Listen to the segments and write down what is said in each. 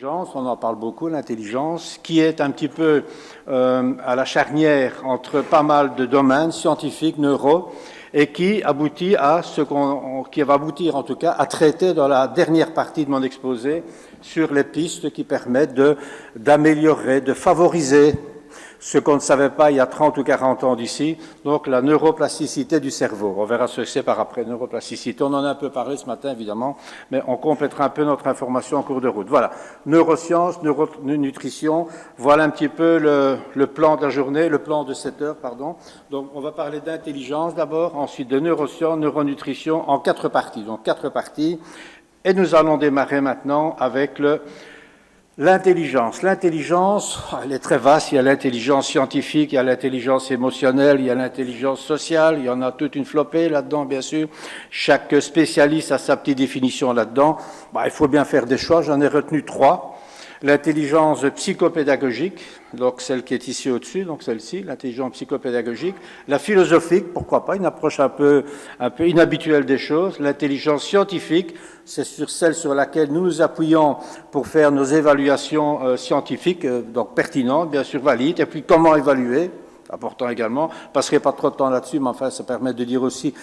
L'intelligence, on en parle beaucoup, l'intelligence, qui est un petit peu à la charnière entre pas mal de domaines scientifiques, neuro, et qui aboutit à qui va aboutir en tout cas à traiter dans la dernière partie de mon exposé sur les pistes qui permettent d'améliorer, de favoriser ce qu'on ne savait pas il y a 30 ou 40 ans d'ici, donc la neuroplasticité du cerveau. On verra ce que c'est par après, neuroplasticité. On en a un peu parlé ce matin, évidemment, mais on complétera un peu notre information en cours de route. Voilà, neurosciences, neuronutrition, voilà un petit peu le plan de la journée, le plan de 7 heures, pardon. Donc, on va parler d'intelligence d'abord, ensuite de neurosciences, neuronutrition, en 4 parties. Donc, 4 parties. Et nous allons démarrer maintenant avec l'intelligence. L'intelligence, elle est très vaste. Il y a l'intelligence scientifique, il y a l'intelligence émotionnelle, il y a l'intelligence sociale. Il y en a toute une flopée là-dedans, bien sûr. Chaque spécialiste a sa petite définition là-dedans. Il faut bien faire des choix. J'en ai retenu 3. L'intelligence psychopédagogique, donc celle qui est ici au-dessus, donc celle-ci, l'intelligence psychopédagogique. La philosophique, pourquoi pas, une approche un peu inhabituelle des choses. L'intelligence scientifique, c'est sur celle sur laquelle nous nous appuyons pour faire nos évaluations scientifiques, donc pertinentes, bien sûr valides. Et puis comment évaluer, important également. Je ne passerai pas trop de temps là-dessus, mais enfin, ça permet de dire aussi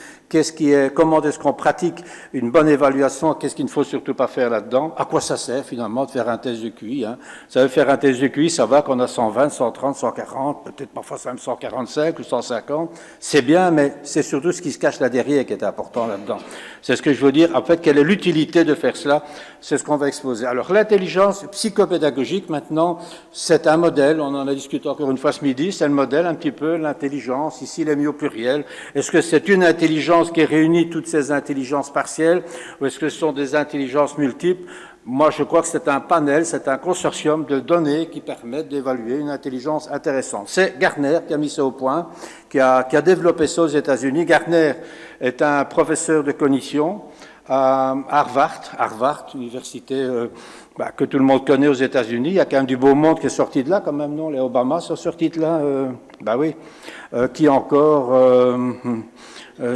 comment est-ce qu'on pratique une bonne évaluation, qu'est-ce qu'il ne faut surtout pas faire là-dedans, à quoi ça sert finalement de faire un test de QI. Ça veut faire un test de QI, ça va qu'on a 120, 130, 140, peut-être parfois même 145 ou 150. C'est bien, mais c'est surtout ce qui se cache là derrière qui est important là-dedans. C'est ce que je veux dire. En fait, quelle est l'utilité de faire cela? C'est ce qu'on va exposer. Alors, l'intelligence psychopédagogique, maintenant, c'est un modèle. On en a discuté encore une fois ce midi. C'est le modèle, un petit peu, l'intelligence. Ici, il est mis au pluriel. Est-ce que c'est une intelligence qui réunit toutes ces intelligences partielles ou est-ce que ce sont des intelligences multiples? Moi, je crois que c'est un panel, c'est un consortium de données qui permettent d'évaluer une intelligence intéressante. C'est Gartner qui a mis ça au point, qui a développé ça aux États-Unis. Gartner est un professeur de cognition à Harvard, université que tout le monde connaît aux États-Unis. Il y a quand même du beau monde qui est sorti de là, quand même, non? Les Obama sont sortis de là, oui. Qui encore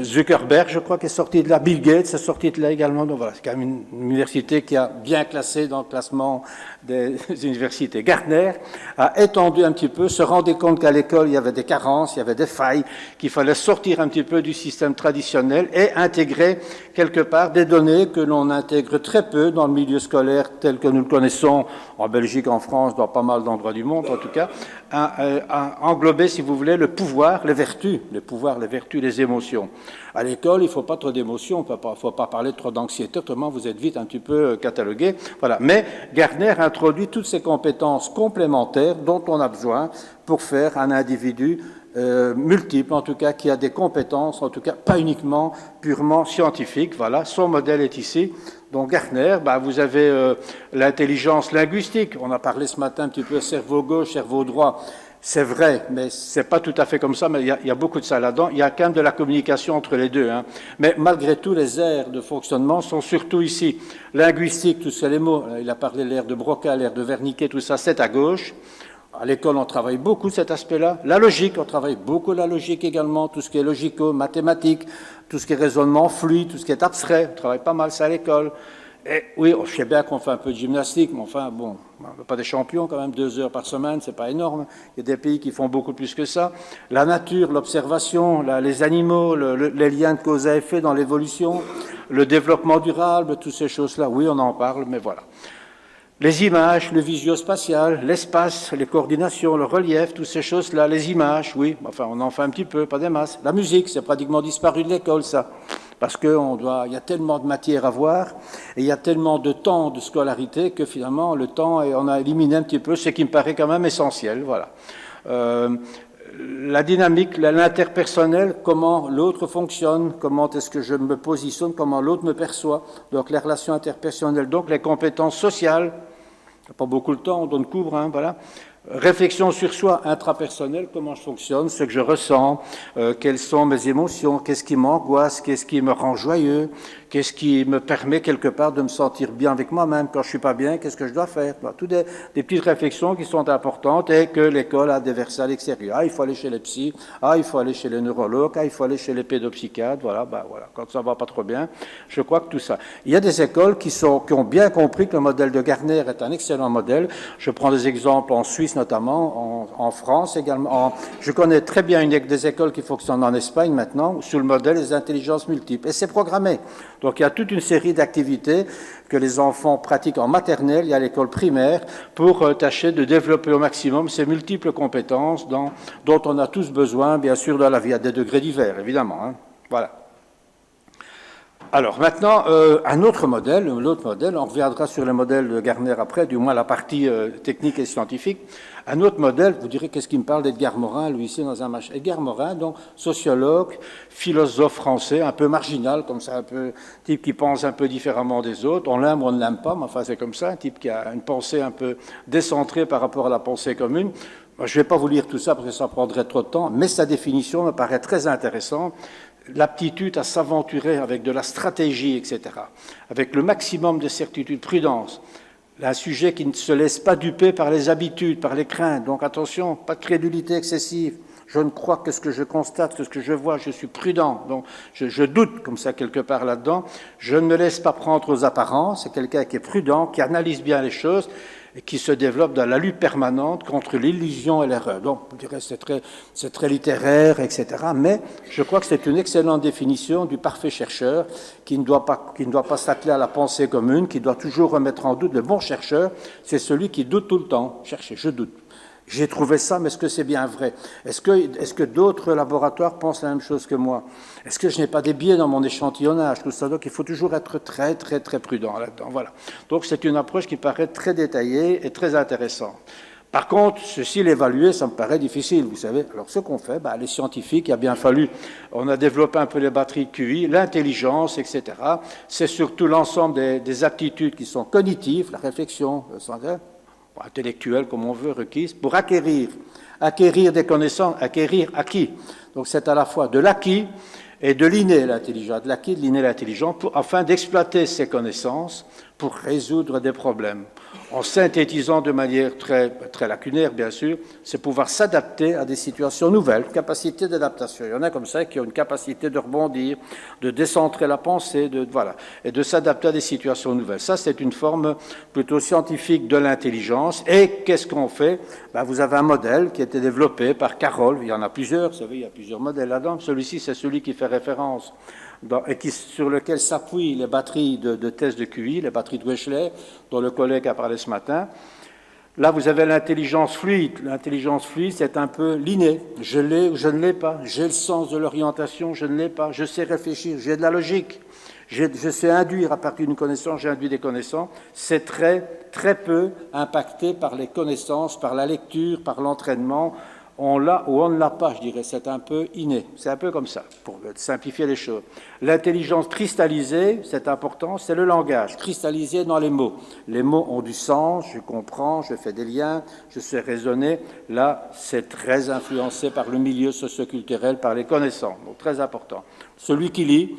Zuckerberg, je crois, qui est sorti de là. Bill Gates est sorti de là également. Donc voilà, c'est quand même une université qui a bien classé dans le classement des universités. Gartner a étendu un petit peu, se rendait compte qu'à l'école, il y avait des carences, il y avait des failles, qu'il fallait sortir un petit peu du système traditionnel et intégrer quelque part des données que l'on intègre très peu dans le milieu scolaire tel que nous le connaissons en Belgique, en France, dans pas mal d'endroits du monde en tout cas, à englober, si vous voulez, le pouvoir, les vertus, les émotions. À l'école, il ne faut pas trop d'émotions, il ne faut pas parler trop d'anxiété, autrement vous êtes vite un petit peu catalogué. Voilà. Mais Gartner introduit toutes ces compétences complémentaires dont on a besoin pour faire un individu multiple, en tout cas, qui a des compétences, en tout cas, pas uniquement purement scientifiques. Voilà, son modèle est ici. Donc Gartner, vous avez l'intelligence linguistique. On a parlé ce matin un petit peu cerveau gauche, cerveau droit. C'est vrai, mais c'est pas tout à fait comme ça, mais il y a beaucoup de ça là-dedans. Il y a quand même de la communication entre les deux. Mais malgré tout, les aires de fonctionnement sont surtout ici. Linguistique, tous ces mots, il a parlé de l'aire de Broca, l'aire de Wernicke, tout ça, c'est à gauche. À l'école, on travaille beaucoup cet aspect-là. La logique, on travaille beaucoup la logique également, tout ce qui est logico-mathématique, tout ce qui est raisonnement fluide, tout ce qui est abstrait. On travaille pas mal ça à l'école. Et oui, je sais bien qu'on fait un peu de gymnastique, mais enfin, bon, on n'est pas des champions quand même, 2 heures par semaine, c'est pas énorme. Il y a des pays qui font beaucoup plus que ça. La nature, l'observation, les animaux, les liens de cause à effet dans l'évolution, le développement durable, toutes ces choses-là, oui, on en parle, mais voilà. Les images, le visio-spatial, l'espace, les coordinations, le relief, toutes ces choses-là, les images, oui, enfin on en fait un petit peu, pas des masses. La musique, c'est pratiquement disparu de l'école, ça, parce qu'il y a tellement de matière à voir, et il y a tellement de temps de scolarité que finalement le temps, on a éliminé un petit peu ce qui me paraît quand même essentiel, voilà. La dynamique, l'interpersonnel, comment l'autre fonctionne, comment est-ce que je me positionne, comment l'autre me perçoit, donc les relations interpersonnelles, donc les compétences sociales, pas beaucoup de temps, on donne cours, voilà. Réflexion sur soi intrapersonnelle, comment je fonctionne, ce que je ressens, quelles sont mes émotions, qu'est-ce qui m'angoisse, qu'est-ce qui me rend joyeux, qu'est-ce qui me permet quelque part de me sentir bien avec moi-même. Quand je suis pas bien, qu'est-ce que je dois faire? Toutes des petites réflexions qui sont importantes et que l'école a déversées à l'extérieur. Ah, il faut aller chez les psys, ah, il faut aller chez les neurologues, ah, il faut aller chez les pédopsychiatres, voilà, voilà. Quand ça va pas trop bien, je crois que tout ça. Il y a des écoles qui ont bien compris que le modèle de Gardner est un excellent modèle. Je prends des exemples en Suisse notamment, en France également. Je connais très bien des écoles qui fonctionnent en Espagne maintenant, sous le modèle des intelligences multiples. Et c'est programmé. Donc il y a toute une série d'activités que les enfants pratiquent en maternelle et à l'école primaire pour tâcher de développer au maximum ces multiples compétences dont on a tous besoin, bien sûr, dans la vie, à des degrés divers, évidemment. Hein. Voilà. Alors maintenant, un autre modèle, l'autre modèle, on reviendra sur le modèle de Gardner après, du moins la partie technique et scientifique. Un autre modèle, vous direz, qu'est-ce qui me parle d'Edgar Morin, lui ici dans un match. Edgar Morin, donc sociologue, philosophe français, un peu marginal, comme ça, un peu type qui pense un peu différemment des autres. On l'aime ou on ne l'aime pas, mais enfin c'est comme ça, un type qui a une pensée un peu décentrée par rapport à la pensée commune. Je ne vais pas vous lire tout ça parce que ça prendrait trop de temps, mais sa définition me paraît très intéressante. L'aptitude à s'aventurer avec de la stratégie, etc., avec le maximum de certitude, prudence, un sujet qui ne se laisse pas duper par les habitudes, par les craintes, donc attention, pas de crédulité excessive, je ne crois que ce que je constate, que ce que je vois, je suis prudent, donc je doute comme ça quelque part là-dedans, je ne me laisse pas prendre aux apparences, c'est quelqu'un qui est prudent, qui analyse bien les choses, et qui se développe dans la lutte permanente contre l'illusion et l'erreur. Donc, je dirais c'est très littéraire, etc. Mais je crois que c'est une excellente définition du parfait chercheur qui ne doit pas s'atteler à la pensée commune, qui doit toujours remettre en doute. Le bon chercheur, c'est celui qui doute tout le temps. Cherchez, je doute. J'ai trouvé ça, mais est-ce que c'est bien vrai? Est-ce que d'autres laboratoires pensent la même chose que moi? Est-ce que je n'ai pas des biais dans mon échantillonnage? Tout ça, donc il faut toujours être très, très, très prudent là-dedans. Voilà. Donc c'est une approche qui paraît très détaillée et très intéressante. Par contre, ceci, l'évaluer, ça me paraît difficile, vous savez. Alors ce qu'on fait, les scientifiques, il a bien fallu, on a développé un peu les batteries de QI, l'intelligence, etc. C'est surtout l'ensemble des aptitudes qui sont cognitives, la réflexion, intellectuelle, comme on veut, requise, pour acquérir des connaissances, acquérir acquis. Donc c'est à la fois de l'acquis et de l'inné, l'intelligence, de l'acquis, de l'inné, l'intelligence, afin d'exploiter ces connaissances pour résoudre des problèmes. En synthétisant de manière très, très lacunaire, bien sûr, c'est pouvoir s'adapter à des situations nouvelles, capacité d'adaptation. Il y en a comme ça qui ont une capacité de rebondir, de décentrer la pensée, et de s'adapter à des situations nouvelles. Ça, c'est une forme plutôt scientifique de l'intelligence. Et qu'est-ce qu'on fait? Vous avez un modèle qui a été développé par Carroll. Il y en a plusieurs, vous savez, il y a plusieurs modèles là-dedans. Celui-ci, c'est celui qui fait référence sur lequel s'appuient les batteries de tests de QI, les batteries de Wechsler, dont le collègue a parlé ce matin. Là, vous avez l'intelligence fluide. L'intelligence fluide, c'est un peu l'inné. Je l'ai ou je ne l'ai pas. J'ai le sens de l'orientation, je ne l'ai pas. Je sais réfléchir, j'ai de la logique. Je sais induire à partir d'une connaissance, j'ai induit des connaissances. C'est très, très peu impacté par les connaissances, par la lecture, par l'entraînement. On l'a ou on ne l'a pas, je dirais, c'est un peu inné, c'est un peu comme ça, pour simplifier les choses. L'intelligence cristallisée, c'est important, c'est le langage, cristallisé dans les mots. Les mots ont du sens, je comprends, je fais des liens, je sais raisonner. Là, c'est très influencé par le milieu socioculturel, par les connaissances, donc très important. Celui qui lit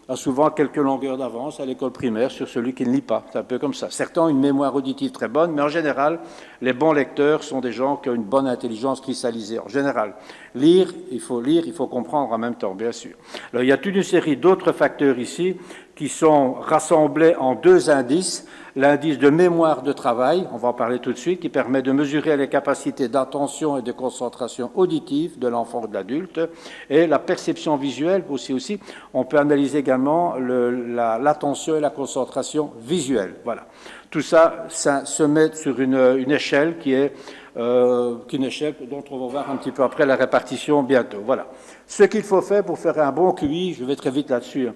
a souvent quelques longueurs d'avance à l'école primaire sur celui qui ne lit pas. C'est un peu comme ça. Certains ont une mémoire auditive très bonne, mais en général, les bons lecteurs sont des gens qui ont une bonne intelligence cristallisée. En général, lire, il faut comprendre en même temps, bien sûr. Alors, il y a toute une série d'autres facteurs ici qui sont rassemblés en deux indices. L'indice de mémoire de travail, on va en parler tout de suite, qui permet de mesurer les capacités d'attention et de concentration auditive de l'enfant ou de l'adulte, et la perception visuelle aussi. On peut analyser également l'attention et la concentration visuelle. Voilà. Tout ça se met sur une échelle qui est une échelle dont on va voir un petit peu après la répartition bientôt. Voilà. Ce qu'il faut faire pour faire un bon QI, je vais très vite là-dessus,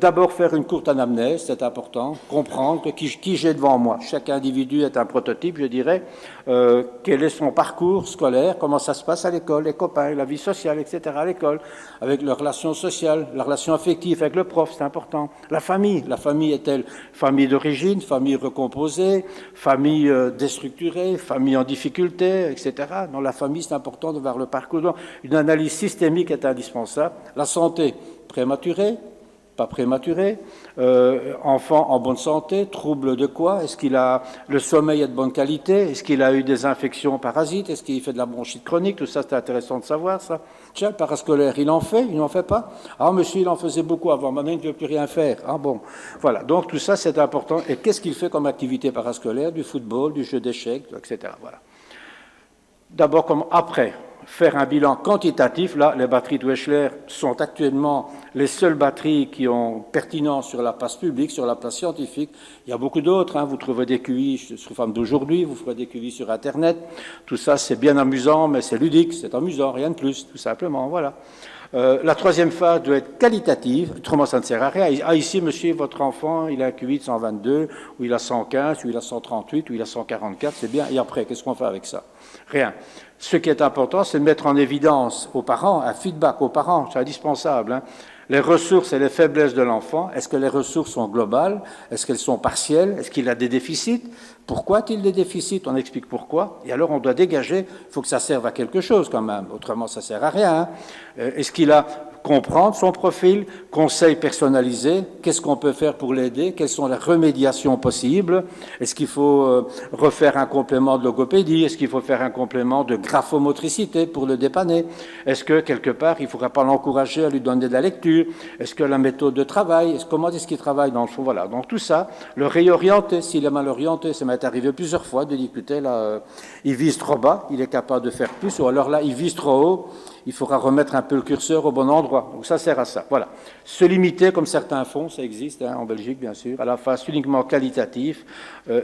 D'abord faire une courte anamnèse, c'est important, comprendre qui j'ai devant moi. Chaque individu est un prototype, je dirais. Quel est son parcours scolaire, comment ça se passe à l'école, les copains, la vie sociale, etc. à l'école, avec leurs relations sociales, la relation affective avec le prof, c'est important. La famille est-elle famille d'origine, famille recomposée, famille déstructurée, famille en difficulté, etc. Dans la famille, c'est important de voir le parcours. Donc, une analyse systémique est indispensable. La santé prématurée, pas prématuré, enfant en bonne santé, trouble de quoi? Est-ce qu'il a le sommeil est de bonne qualité? Est-ce qu'il a eu des infections parasites? Est-ce qu'il fait de la bronchite chronique? Tout ça, c'est intéressant de savoir, ça. Tiens, le parascolaire, il en fait? Il n'en fait pas? Ah, monsieur, il en faisait beaucoup avant, maintenant il ne veut plus rien faire. Ah bon, voilà. Donc tout ça, c'est important. Et qu'est-ce qu'il fait comme activité parascolaire? Du football, du jeu d'échecs, etc. Voilà. D'abord, comme après, faire un bilan quantitatif. Là, les batteries de Wechsler sont actuellement les seules batteries qui ont pertinence sur la place publique, sur la place scientifique. Il y a beaucoup d'autres. Vous trouvez des QI sous forme d'aujourd'hui, vous ferez des QI sur Internet. Tout ça, c'est bien amusant, mais c'est ludique, c'est amusant, rien de plus, tout simplement. Voilà. La troisième phase doit être qualitative, autrement ça ne sert à rien. Ah, ici, monsieur, votre enfant, il a un QI de 122, ou il a 115, ou il a 138, ou il a 144, c'est bien. Et après, qu'est-ce qu'on fait avec ça? Rien. Ce qui est important, c'est de mettre en évidence aux parents, un feedback aux parents, c'est indispensable. Les ressources et les faiblesses de l'enfant, est-ce que les ressources sont globales? Est-ce qu'elles sont partielles? Est-ce qu'il a des déficits? Pourquoi a-t-il des déficits? On explique pourquoi. Et alors on doit dégager, il faut que ça serve à quelque chose quand même, autrement ça ne sert à rien. Est-ce qu'il a comprendre son profil, conseils personnalisés, qu'est-ce qu'on peut faire pour l'aider, quelles sont les remédiations possibles, est-ce qu'il faut refaire un complément de logopédie, est-ce qu'il faut faire un complément de graphomotricité pour le dépanner, est-ce que quelque part il ne faudra pas l'encourager à lui donner de la lecture, est-ce que la méthode de travail, comment est-ce qu'il travaille dans le fond, voilà. Donc tout ça, le réorienter, s'il est mal orienté, ça m'est arrivé plusieurs fois de dire, écoutez, là, il vise trop bas, il est capable de faire plus, ou alors là, il vise trop haut, il faudra remettre un peu le curseur au bon endroit. Donc ça sert à ça. Voilà. Se limiter, comme certains font, ça existe en Belgique, bien sûr, à la phase uniquement qualitative.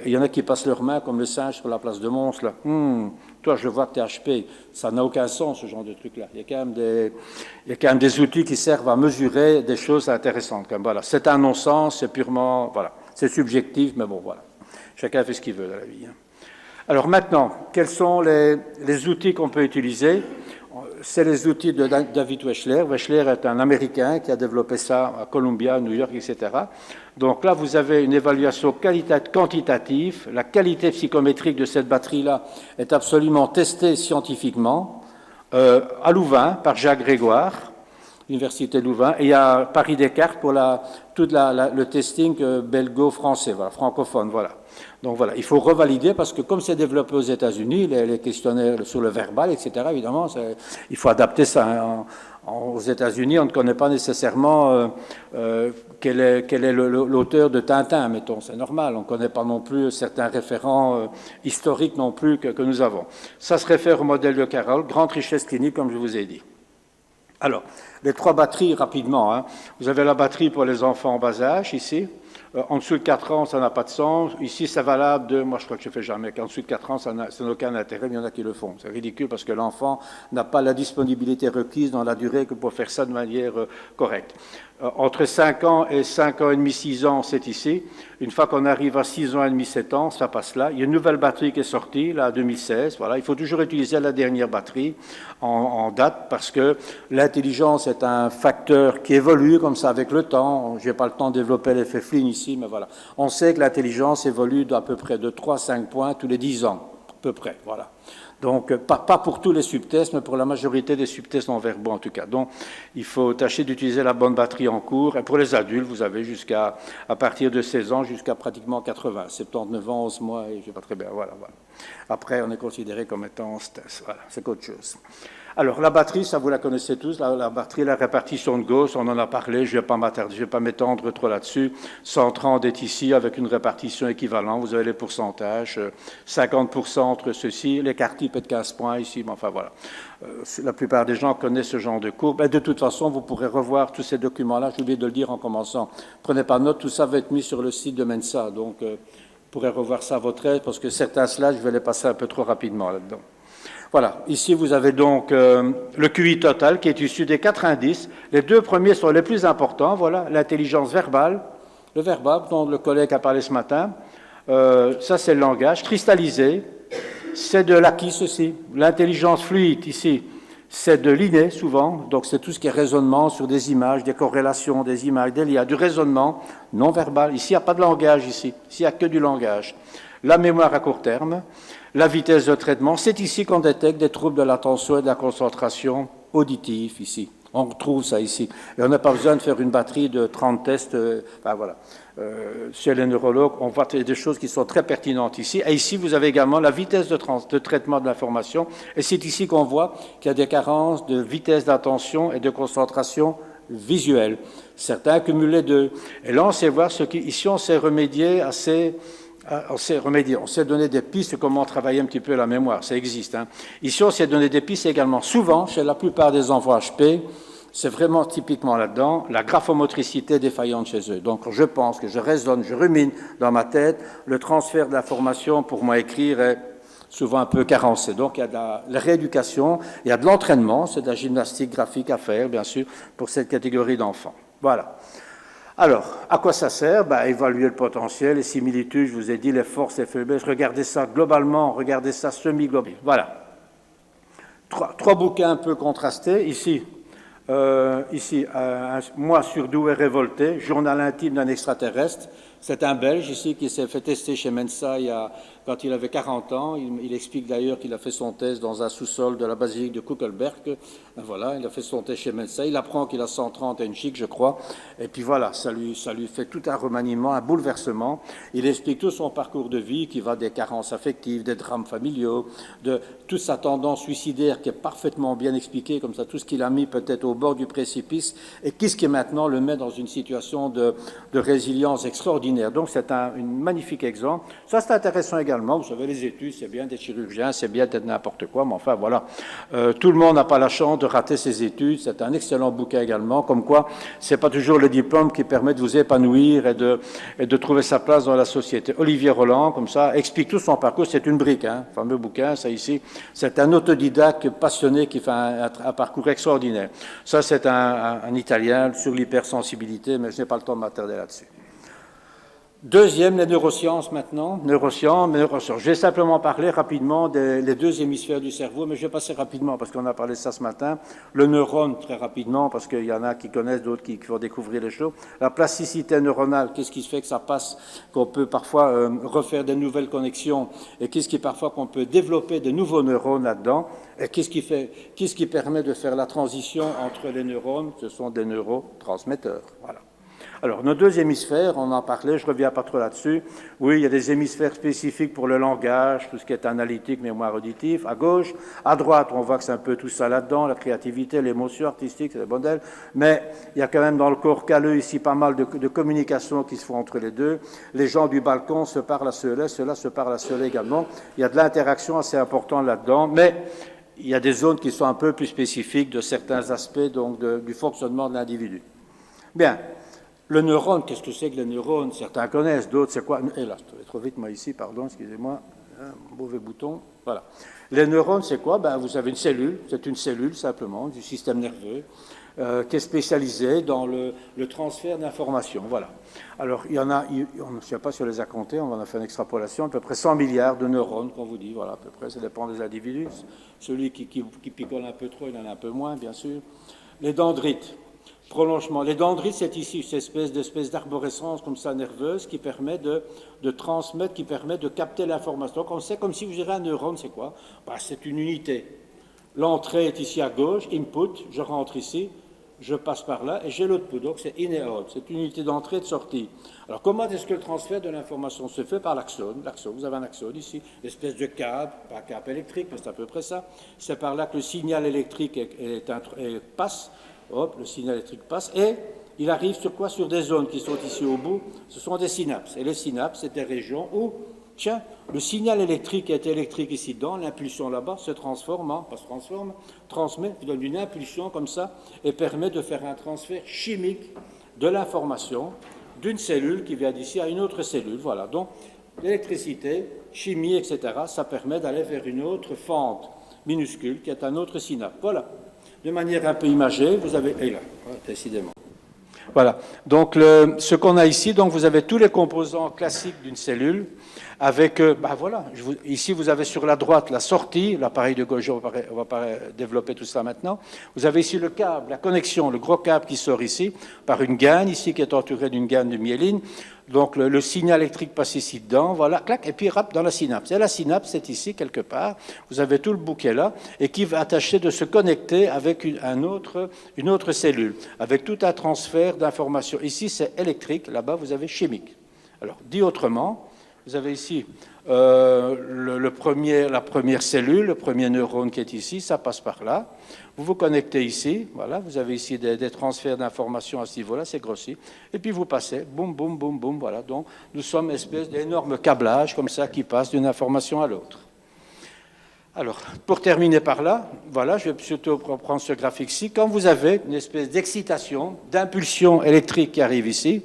Il y en a qui passent leurs mains comme le singe sur la place de Mons. Là. Toi, je vois que tu es HP. Ça n'a aucun sens, ce genre de truc-là. Il y a quand même des outils qui servent à mesurer des choses intéressantes. Comme, voilà. C'est un non-sens, c'est purement... Voilà. C'est subjectif, mais bon, voilà. Chacun fait ce qu'il veut dans la vie. Alors maintenant, quels sont les outils qu'on peut utiliser? C'est les outils de David Wechsler. Wechsler est un Américain qui a développé ça à Columbia, New York, etc. Donc là, vous avez une évaluation quantitative. La qualité psychométrique de cette batterie-là est absolument testée scientifiquement à Louvain par Jacques Grégoire, l'Université de Louvain, et à Paris-Descartes pour le testing belgo-français, voilà, francophone, voilà. Donc voilà, il faut revalider parce que comme c'est développé aux États-Unis, les questionnaires sur le verbal, etc., évidemment, il faut adapter ça. Aux États-Unis, on ne connaît pas nécessairement quel est l'auteur de Tintin, mettons, c'est normal. On ne connaît pas non plus certains référents historiques non plus que nous avons. Ça se réfère au modèle de Carroll, grande richesse clinique, comme je vous ai dit. Alors, les trois batteries, rapidement. Vous avez la batterie pour les enfants en bas âge, ici. En dessous de 4 ans, ça n'a pas de sens. Ici, c'est valable de... Moi, je crois que je ne fais jamais. Qu'en dessous de 4 ans, ça n'a aucun intérêt, mais il y en a qui le font. C'est ridicule parce que l'enfant n'a pas la disponibilité requise dans la durée que pour faire ça de manière correcte. Entre 5 ans et 5 ans et demi, 6 ans, c'est ici. Une fois qu'on arrive à 6 ans et demi, 7 ans, ça passe là. Il y a une nouvelle batterie qui est sortie, là, en 2016. Voilà. Il faut toujours utiliser la dernière batterie en date parce que l'intelligence est un facteur qui évolue comme ça avec le temps. Je n'ai pas le temps de développer l'effet Flynn ici, mais voilà. On sait que l'intelligence évolue d'à peu près de 3 à 5 points tous les 10 ans, à peu près, voilà. Donc, pas pour tous les subtests, mais pour la majorité des subtests non verbaux en tout cas. Donc, il faut tâcher d'utiliser la bonne batterie en cours. Et pour les adultes, vous avez à partir de 16 ans jusqu'à pratiquement 80, 79 ans, 11 mois, et je ne sais pas très bien, voilà. Après, on est considéré comme étant en stress, voilà, c'est qu'autre chose. Alors, la batterie, ça vous la connaissez tous, la batterie, la répartition de Gauss, on en a parlé, je ne vais pas m'étendre trop là-dessus. 130 est ici avec une répartition équivalente, vous avez les pourcentages, 50% entre ceux-ci, l'écart type est de 15 points ici, mais enfin voilà. La plupart des gens connaissent ce genre de courbe. Et de toute façon, vous pourrez revoir tous ces documents-là, j'ai oublié de le dire en commençant. Prenez pas note, tout ça va être mis sur le site de Mensa, donc vous pourrez revoir ça à votre aise, parce que certains slides, je vais les passer un peu trop rapidement là-dedans. Voilà, ici vous avez donc le QI total qui est issu des 4 indices. Les deux premiers sont les plus importants. Voilà, l'intelligence verbale, le verbal dont le collègue a parlé ce matin. Ça, c'est le langage. Cristallisé, c'est de l'acquis, ceci. L'intelligence fluide, ici, c'est de l'inné, souvent. Donc, c'est tout ce qui est raisonnement sur des images, des corrélations, des images, des liens, du raisonnement non verbal. Ici, il n'y a pas de langage, ici. Ici, il n'y a que du langage. La mémoire à court terme, la vitesse de traitement, c'est ici qu'on détecte des troubles de l'attention et de la concentration auditive, ici. On retrouve ça ici. Et on n'a pas besoin de faire une batterie de 30 tests. Enfin, voilà. Chez les neurologues, on voit des choses qui sont très pertinentes ici. Et ici, vous avez également la vitesse de traitement de l'information. Et c'est ici qu'on voit qu'il y a des carences de vitesse d'attention et de concentration visuelle. Certains cumulent les deux. Et là, on sait voir ce qui... Ici, on s'est remédié à ces... On s'est donné des pistes comment travailler un petit peu la mémoire, ça existe. Hein. Ici, on s'est donné des pistes également. Souvent, chez la plupart des enfants HP, c'est vraiment typiquement là-dedans, la graphomotricité défaillante chez eux. Donc, je pense que je raisonne, je rumine dans ma tête, le transfert de l'information pour moi écrire est souvent un peu carencé. Donc, il y a de la rééducation, il y a de l'entraînement, c'est de la gymnastique graphique à faire, bien sûr, pour cette catégorie d'enfants. Voilà. Alors, à quoi ça sert? Évaluer le potentiel, les similitudes, je vous ai dit, les forces, les faiblesses. Regardez ça globalement, regardez ça semi-globalement. Voilà. Trois bouquins un peu contrastés. Ici, Moi surdoué révolté, journal intime d'un extraterrestre. C'est un Belge ici qui s'est fait tester chez Mensa quand il avait 40 ans. Il explique d'ailleurs qu'il a fait son test dans un sous-sol de la basilique de Kuckelberg. Voilà, il a fait son test chez Mensa. Il apprend qu'il a 130 et une chic, je crois. Et puis voilà, ça lui fait tout un remaniement, un bouleversement. Il explique tout son parcours de vie qui va des carences affectives, des drames familiaux, de toute sa tendance suicidaire qui est parfaitement bien expliquée, comme ça, tout ce qu'il a mis peut-être au bord du précipice et qu'est-ce qui maintenant le met dans une situation de résilience extraordinaire. Donc, c'est un magnifique exemple. Ça, c'est intéressant également. Vous savez, les études, c'est bien d'être chirurgien, c'est bien d'être n'importe quoi, mais enfin, voilà. Tout le monde n'a pas la chance de rater ses études. C'est un excellent bouquin également, comme quoi c'est pas toujours le diplôme qui permet de vous épanouir et de trouver sa place dans la société. Olivier Roland, comme ça, explique tout son parcours. C'est une brique, hein, fameux bouquin, ça ici. C'est un autodidacte passionné qui fait un parcours extraordinaire. Ça, c'est un Italien sur l'hypersensibilité, mais je n'ai pas le temps de m'attarder là-dessus. Deuxième, les neurosciences maintenant. Neurosciences. Je vais simplement parler rapidement des deux hémisphères du cerveau, mais je vais passer rapidement parce qu'on a parlé de ça ce matin. Le neurone, très rapidement, parce qu'il y en a qui connaissent, d'autres qui vont découvrir les choses. La plasticité neuronale, qu'est-ce qui fait que ça passe, qu'on peut parfois refaire des nouvelles connexions, et qu'est-ce qui parfois qu'on peut développer de nouveaux neurones là-dedans, et qu'est-ce qui permet de faire la transition entre les neurones? Ce sont des neurotransmetteurs. Voilà. Alors, nos deux hémisphères, on en parlait, je ne reviens pas trop là-dessus. Oui, il y a des hémisphères spécifiques pour le langage, tout ce qui est analytique, mémoire auditive, à gauche. À droite, on voit que c'est un peu tout ça là-dedans, la créativité, l'émotion artistique, c'est le modèle. Mais il y a quand même dans le corps calleux ici pas mal de communications qui se font entre les deux. Les gens du balcon se parlent à ceux-là, ceux-là se parlent à ceux-là également. Il y a de l'interaction assez importante là-dedans, mais il y a des zones qui sont un peu plus spécifiques de certains aspects donc du fonctionnement de l'individu. Bien. Le neurone, qu'est-ce que c'est que le neurone? Certains connaissent, d'autres, c'est quoi? Et là, je vais trop vite, moi, ici, pardon, excusez-moi, mauvais bouton, voilà. Les neurones, c'est quoi? Vous avez une cellule, c'est une cellule, simplement, du système nerveux, qui est spécialisée dans le transfert d'informations, voilà. Alors, il y en a, on ne sait pas si on les a comptés, on en a fait une extrapolation, à peu près 100 milliards de neurones, qu'on vous dit, voilà, à peu près, ça dépend des individus. Celui qui picole un peu trop, il en a un peu moins, bien sûr. Les dendrites. Prolongement. Les dendrites, c'est ici cette espèce d'arborescence comme ça nerveuse qui permet de transmettre, qui permet de capter l'information. Donc on sait comme si vous direz un neurone, c'est quoi? C'est une unité. L'entrée est ici à gauche, input, je rentre ici, je passe par là et j'ai l'output. Donc c'est in et out, c'est une unité d'entrée et de sortie. Alors comment est-ce que le transfert de l'information se fait? Par l'axone. L'axone, vous avez un axone ici, l'espèce de câble, pas câble électrique, mais c'est à peu près ça. C'est par là que le signal électrique passe. Hop, le signal électrique passe et il arrive sur quoi? Sur des zones qui sont ici au bout. Ce sont des synapses. Et les synapses, c'est des régions où, tiens, le signal électrique qui est électrique ici dedans, l'impulsion là-bas se transforme, transmet, donne une impulsion comme ça et permet de faire un transfert chimique de l'information d'une cellule qui vient d'ici à une autre cellule. Voilà, donc l'électricité, chimie, etc., ça permet d'aller vers une autre fente minuscule, qui est un autre synapse. Voilà. De manière un peu imagée, vous avez... Et là, décidément. Voilà. Donc, ce qu'on a ici, donc vous avez tous les composants classiques d'une cellule, avec, voilà, ici vous avez sur la droite la sortie, l'appareil de Golgi, on va pas développer tout ça maintenant. Vous avez ici le câble, la connexion, le gros câble qui sort ici, par une gaine, ici qui est entourée d'une gaine de myéline. Donc le signal électrique passe ici dedans, voilà, clac, et puis rap dans la synapse. Et la synapse, c'est ici quelque part, vous avez tout le bouquet là, et qui va attacher de se connecter avec une autre cellule, avec tout un transfert d'informations. Ici, c'est électrique, là-bas, vous avez chimique. Alors, dit autrement, vous avez ici la première cellule, le premier neurone qui est ici, ça passe par là. Vous vous connectez ici, voilà, vous avez ici des transferts d'informations à ce niveau-là, c'est grossi. Et puis vous passez, boum, boum, boum, boum, voilà. Donc nous sommes une espèce d'énorme câblage comme ça qui passe d'une information à l'autre. Alors, pour terminer par là, voilà, je vais surtout reprendre ce graphique-ci. Quand vous avez une espèce d'excitation, d'impulsion électrique qui arrive ici,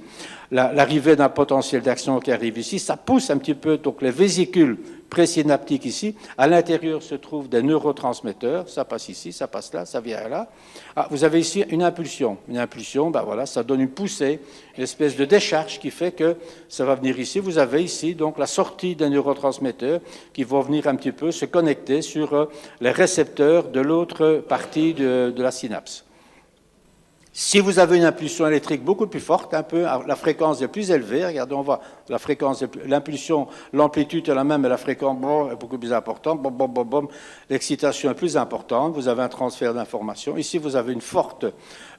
l'arrivée d'un potentiel d'action qui arrive ici, ça pousse un petit peu donc les vésicules présynaptiques ici. À l'intérieur se trouvent des neurotransmetteurs, ça passe ici, ça passe là, ça vient là. Ah, vous avez ici une impulsion. Une impulsion, ben voilà, ça donne une poussée, une espèce de décharge qui fait que ça va venir ici. Vous avez ici donc la sortie des neurotransmetteurs qui vont venir un petit peu se connecter sur les récepteurs de l'autre partie de la synapse. Si vous avez une impulsion électrique beaucoup plus forte, un peu, la fréquence est plus élevée, regardez, on voit la fréquence, l'impulsion, l'amplitude est la même, mais la fréquence est beaucoup plus importante, l'excitation est plus importante, vous avez un transfert d'informations. Ici, vous avez une forte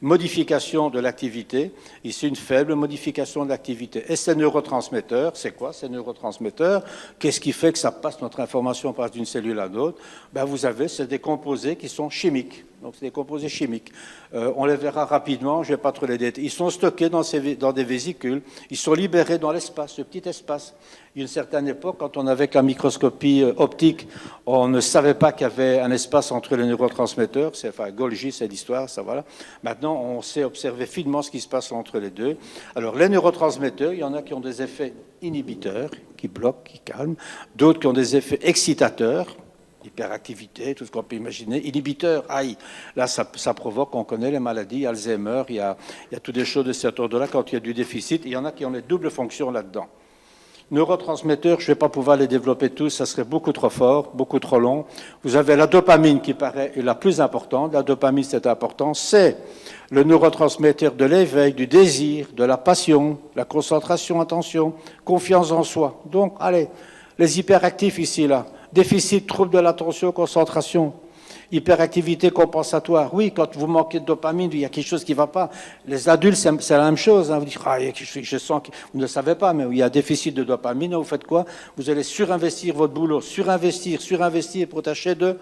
modification de l'activité, ici une faible modification de l'activité. Et ces neurotransmetteurs, c'est quoi ces neurotransmetteurs? Qu'est-ce qui fait que ça passe, notre information passe d'une cellule à l'autre? Ben, vous avez, c'est des composés qui sont chimiques. Donc, c'est des composés chimiques. On les verra rapidement, je ne vais pas trop les détailler. Ils sont stockés dans des vésicules, ils sont libérés dans l'espace, ce petit espace. Il y a une certaine époque, quand on avait la microscopie optique, on ne savait pas qu'il y avait un espace entre les neurotransmetteurs. Enfin, Golgi, c'est l'histoire, ça voilà. Maintenant, on sait observer finement ce qui se passe entre les deux. Alors, les neurotransmetteurs, il y en a qui ont des effets inhibiteurs, qui bloquent, qui calment, d'autres qui ont des effets excitateurs, hyperactivité, tout ce qu'on peut imaginer. Inhibiteur, aïe, là, ça provoque, on connaît les maladies, Alzheimer, il y a toutes des choses de cet ordre-là, quand il y a du déficit, il y en a qui ont les doubles fonctions là-dedans. Neurotransmetteurs, je ne vais pas pouvoir les développer tous, ça serait beaucoup trop fort, beaucoup trop long. Vous avez la dopamine qui paraît la plus importante. La dopamine, c'est important, c'est le neurotransmetteur de l'éveil, du désir, de la passion, la concentration, attention, confiance en soi. Donc, allez, les hyperactifs ici, là, déficit, trouble de l'attention, concentration, hyperactivité compensatoire. Oui, quand vous manquez de dopamine, il y a quelque chose qui ne va pas. Les adultes, c'est la même chose. Hein. Vous dites, ah, je sens que vous ne le savez pas, mais il y a déficit de dopamine. Vous faites quoi? Vous allez surinvestir votre boulot, surinvestir pour tâcher de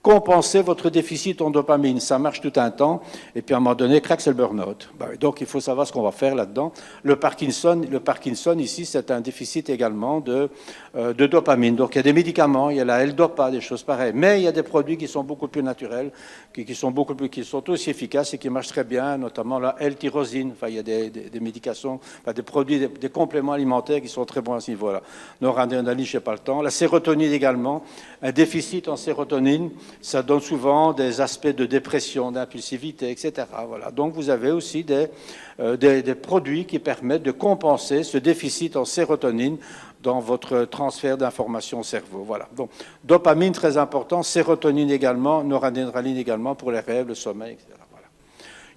compenser votre déficit en dopamine. Ça marche tout un temps, et puis à un moment donné, crac, c'est le burn-out. Donc il faut savoir ce qu'on va faire là-dedans. Le Parkinson ici, c'est un déficit également de dopamine. Donc il y a des médicaments, il y a la L-Dopa, des choses pareilles. Mais il y a des produits qui sont beaucoup plus naturels, qui sont aussi efficaces et qui marchent très bien, notamment la L-tyrosine. Enfin, il y a des médications, enfin, des produits, des compléments alimentaires qui sont très bons à ce niveau-là. Noradrénaline, je n'ai pas le temps. La sérotonine également, un déficit en sérotonine, ça donne souvent des aspects de dépression, d'impulsivité, etc. Voilà. Donc vous avez aussi des produits qui permettent de compenser ce déficit en sérotonine dans votre transfert d'informations au cerveau. Voilà. Donc dopamine très important, sérotonine également, noradrénaline également pour les rêves, le sommeil, etc. Voilà.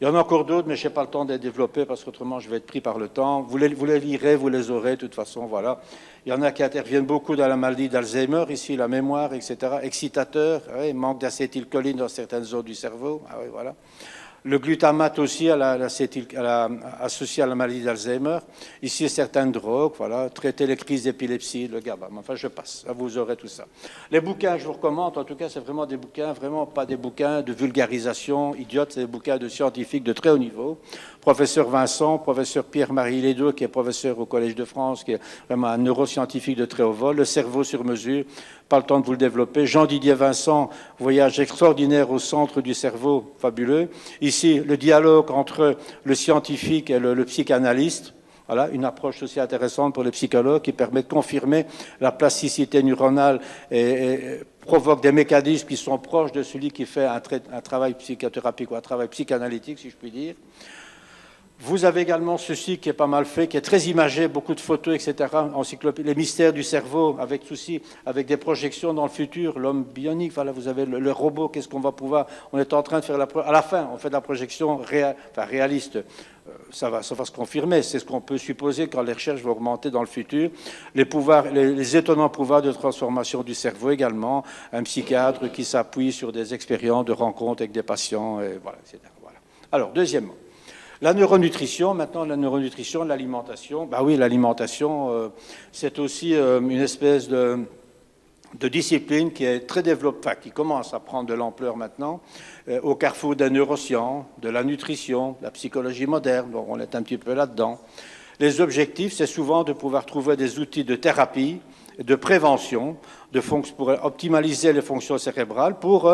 Il y en a encore d'autres, mais je n'ai pas le temps de les développer parce qu'autrement je vais être pris par le temps. Vous les lirez, vous les aurez de toute façon. Voilà. Il y en a qui interviennent beaucoup dans la maladie d'Alzheimer, ici, la mémoire, etc. Excitateurs, oui, manque d'acétylcholine dans certaines zones du cerveau. Ah oui, voilà. Le glutamate aussi associé à la maladie d'Alzheimer. Ici, certaines drogues, voilà, traiter les crises d'épilepsie, le GABA. Enfin, je passe, vous aurez tout ça. Les bouquins, je vous recommande, en tout cas, c'est vraiment des bouquins, vraiment pas des bouquins de vulgarisation idiote, c'est des bouquins de scientifiques de très haut niveau. Professeur Vincent, professeur Pierre-Marie Lédot, qui est professeur au Collège de France, qui est vraiment un neuroscientifique de très haut vol. Le cerveau sur mesure, pas le temps de vous le développer. Jean-Didier Vincent, voyage extraordinaire au centre du cerveau, fabuleux. Ici, le dialogue entre le scientifique et le psychanalyste. Voilà, une approche aussi intéressante pour les psychologues qui permet de confirmer la plasticité neuronale et provoque des mécanismes qui sont proches de celui qui fait un travail psychothérapeutique ou un travail psychanalytique, si je puis dire. Vous avez également ceci qui est pas mal fait, qui est très imagé, beaucoup de photos, etc. Encyclopédie, les mystères du cerveau, avec souci, avec des projections dans le futur, l'homme bionique, voilà, vous avez le robot, qu'est-ce qu'on va pouvoir... On est en train de faire à la fin, on fait de la projection réaliste. Ça va se confirmer, c'est ce qu'on peut supposer quand les recherches vont augmenter dans le futur. Les étonnants pouvoirs de transformation du cerveau également, un psychiatre qui s'appuie sur des expériences de rencontres avec des patients, et voilà, etc. Voilà. Alors, deuxièmement, la neuronutrition, maintenant la neuronutrition, l'alimentation. Ben oui, l'alimentation, c'est aussi une espèce de discipline qui est très développée, enfin, qui commence à prendre de l'ampleur maintenant, au carrefour des neurosciences, de la nutrition, de la psychologie moderne, donc on est un petit peu là-dedans. Les objectifs, c'est souvent de pouvoir trouver des outils de thérapie, de prévention, pour optimaliser les fonctions cérébrales, pour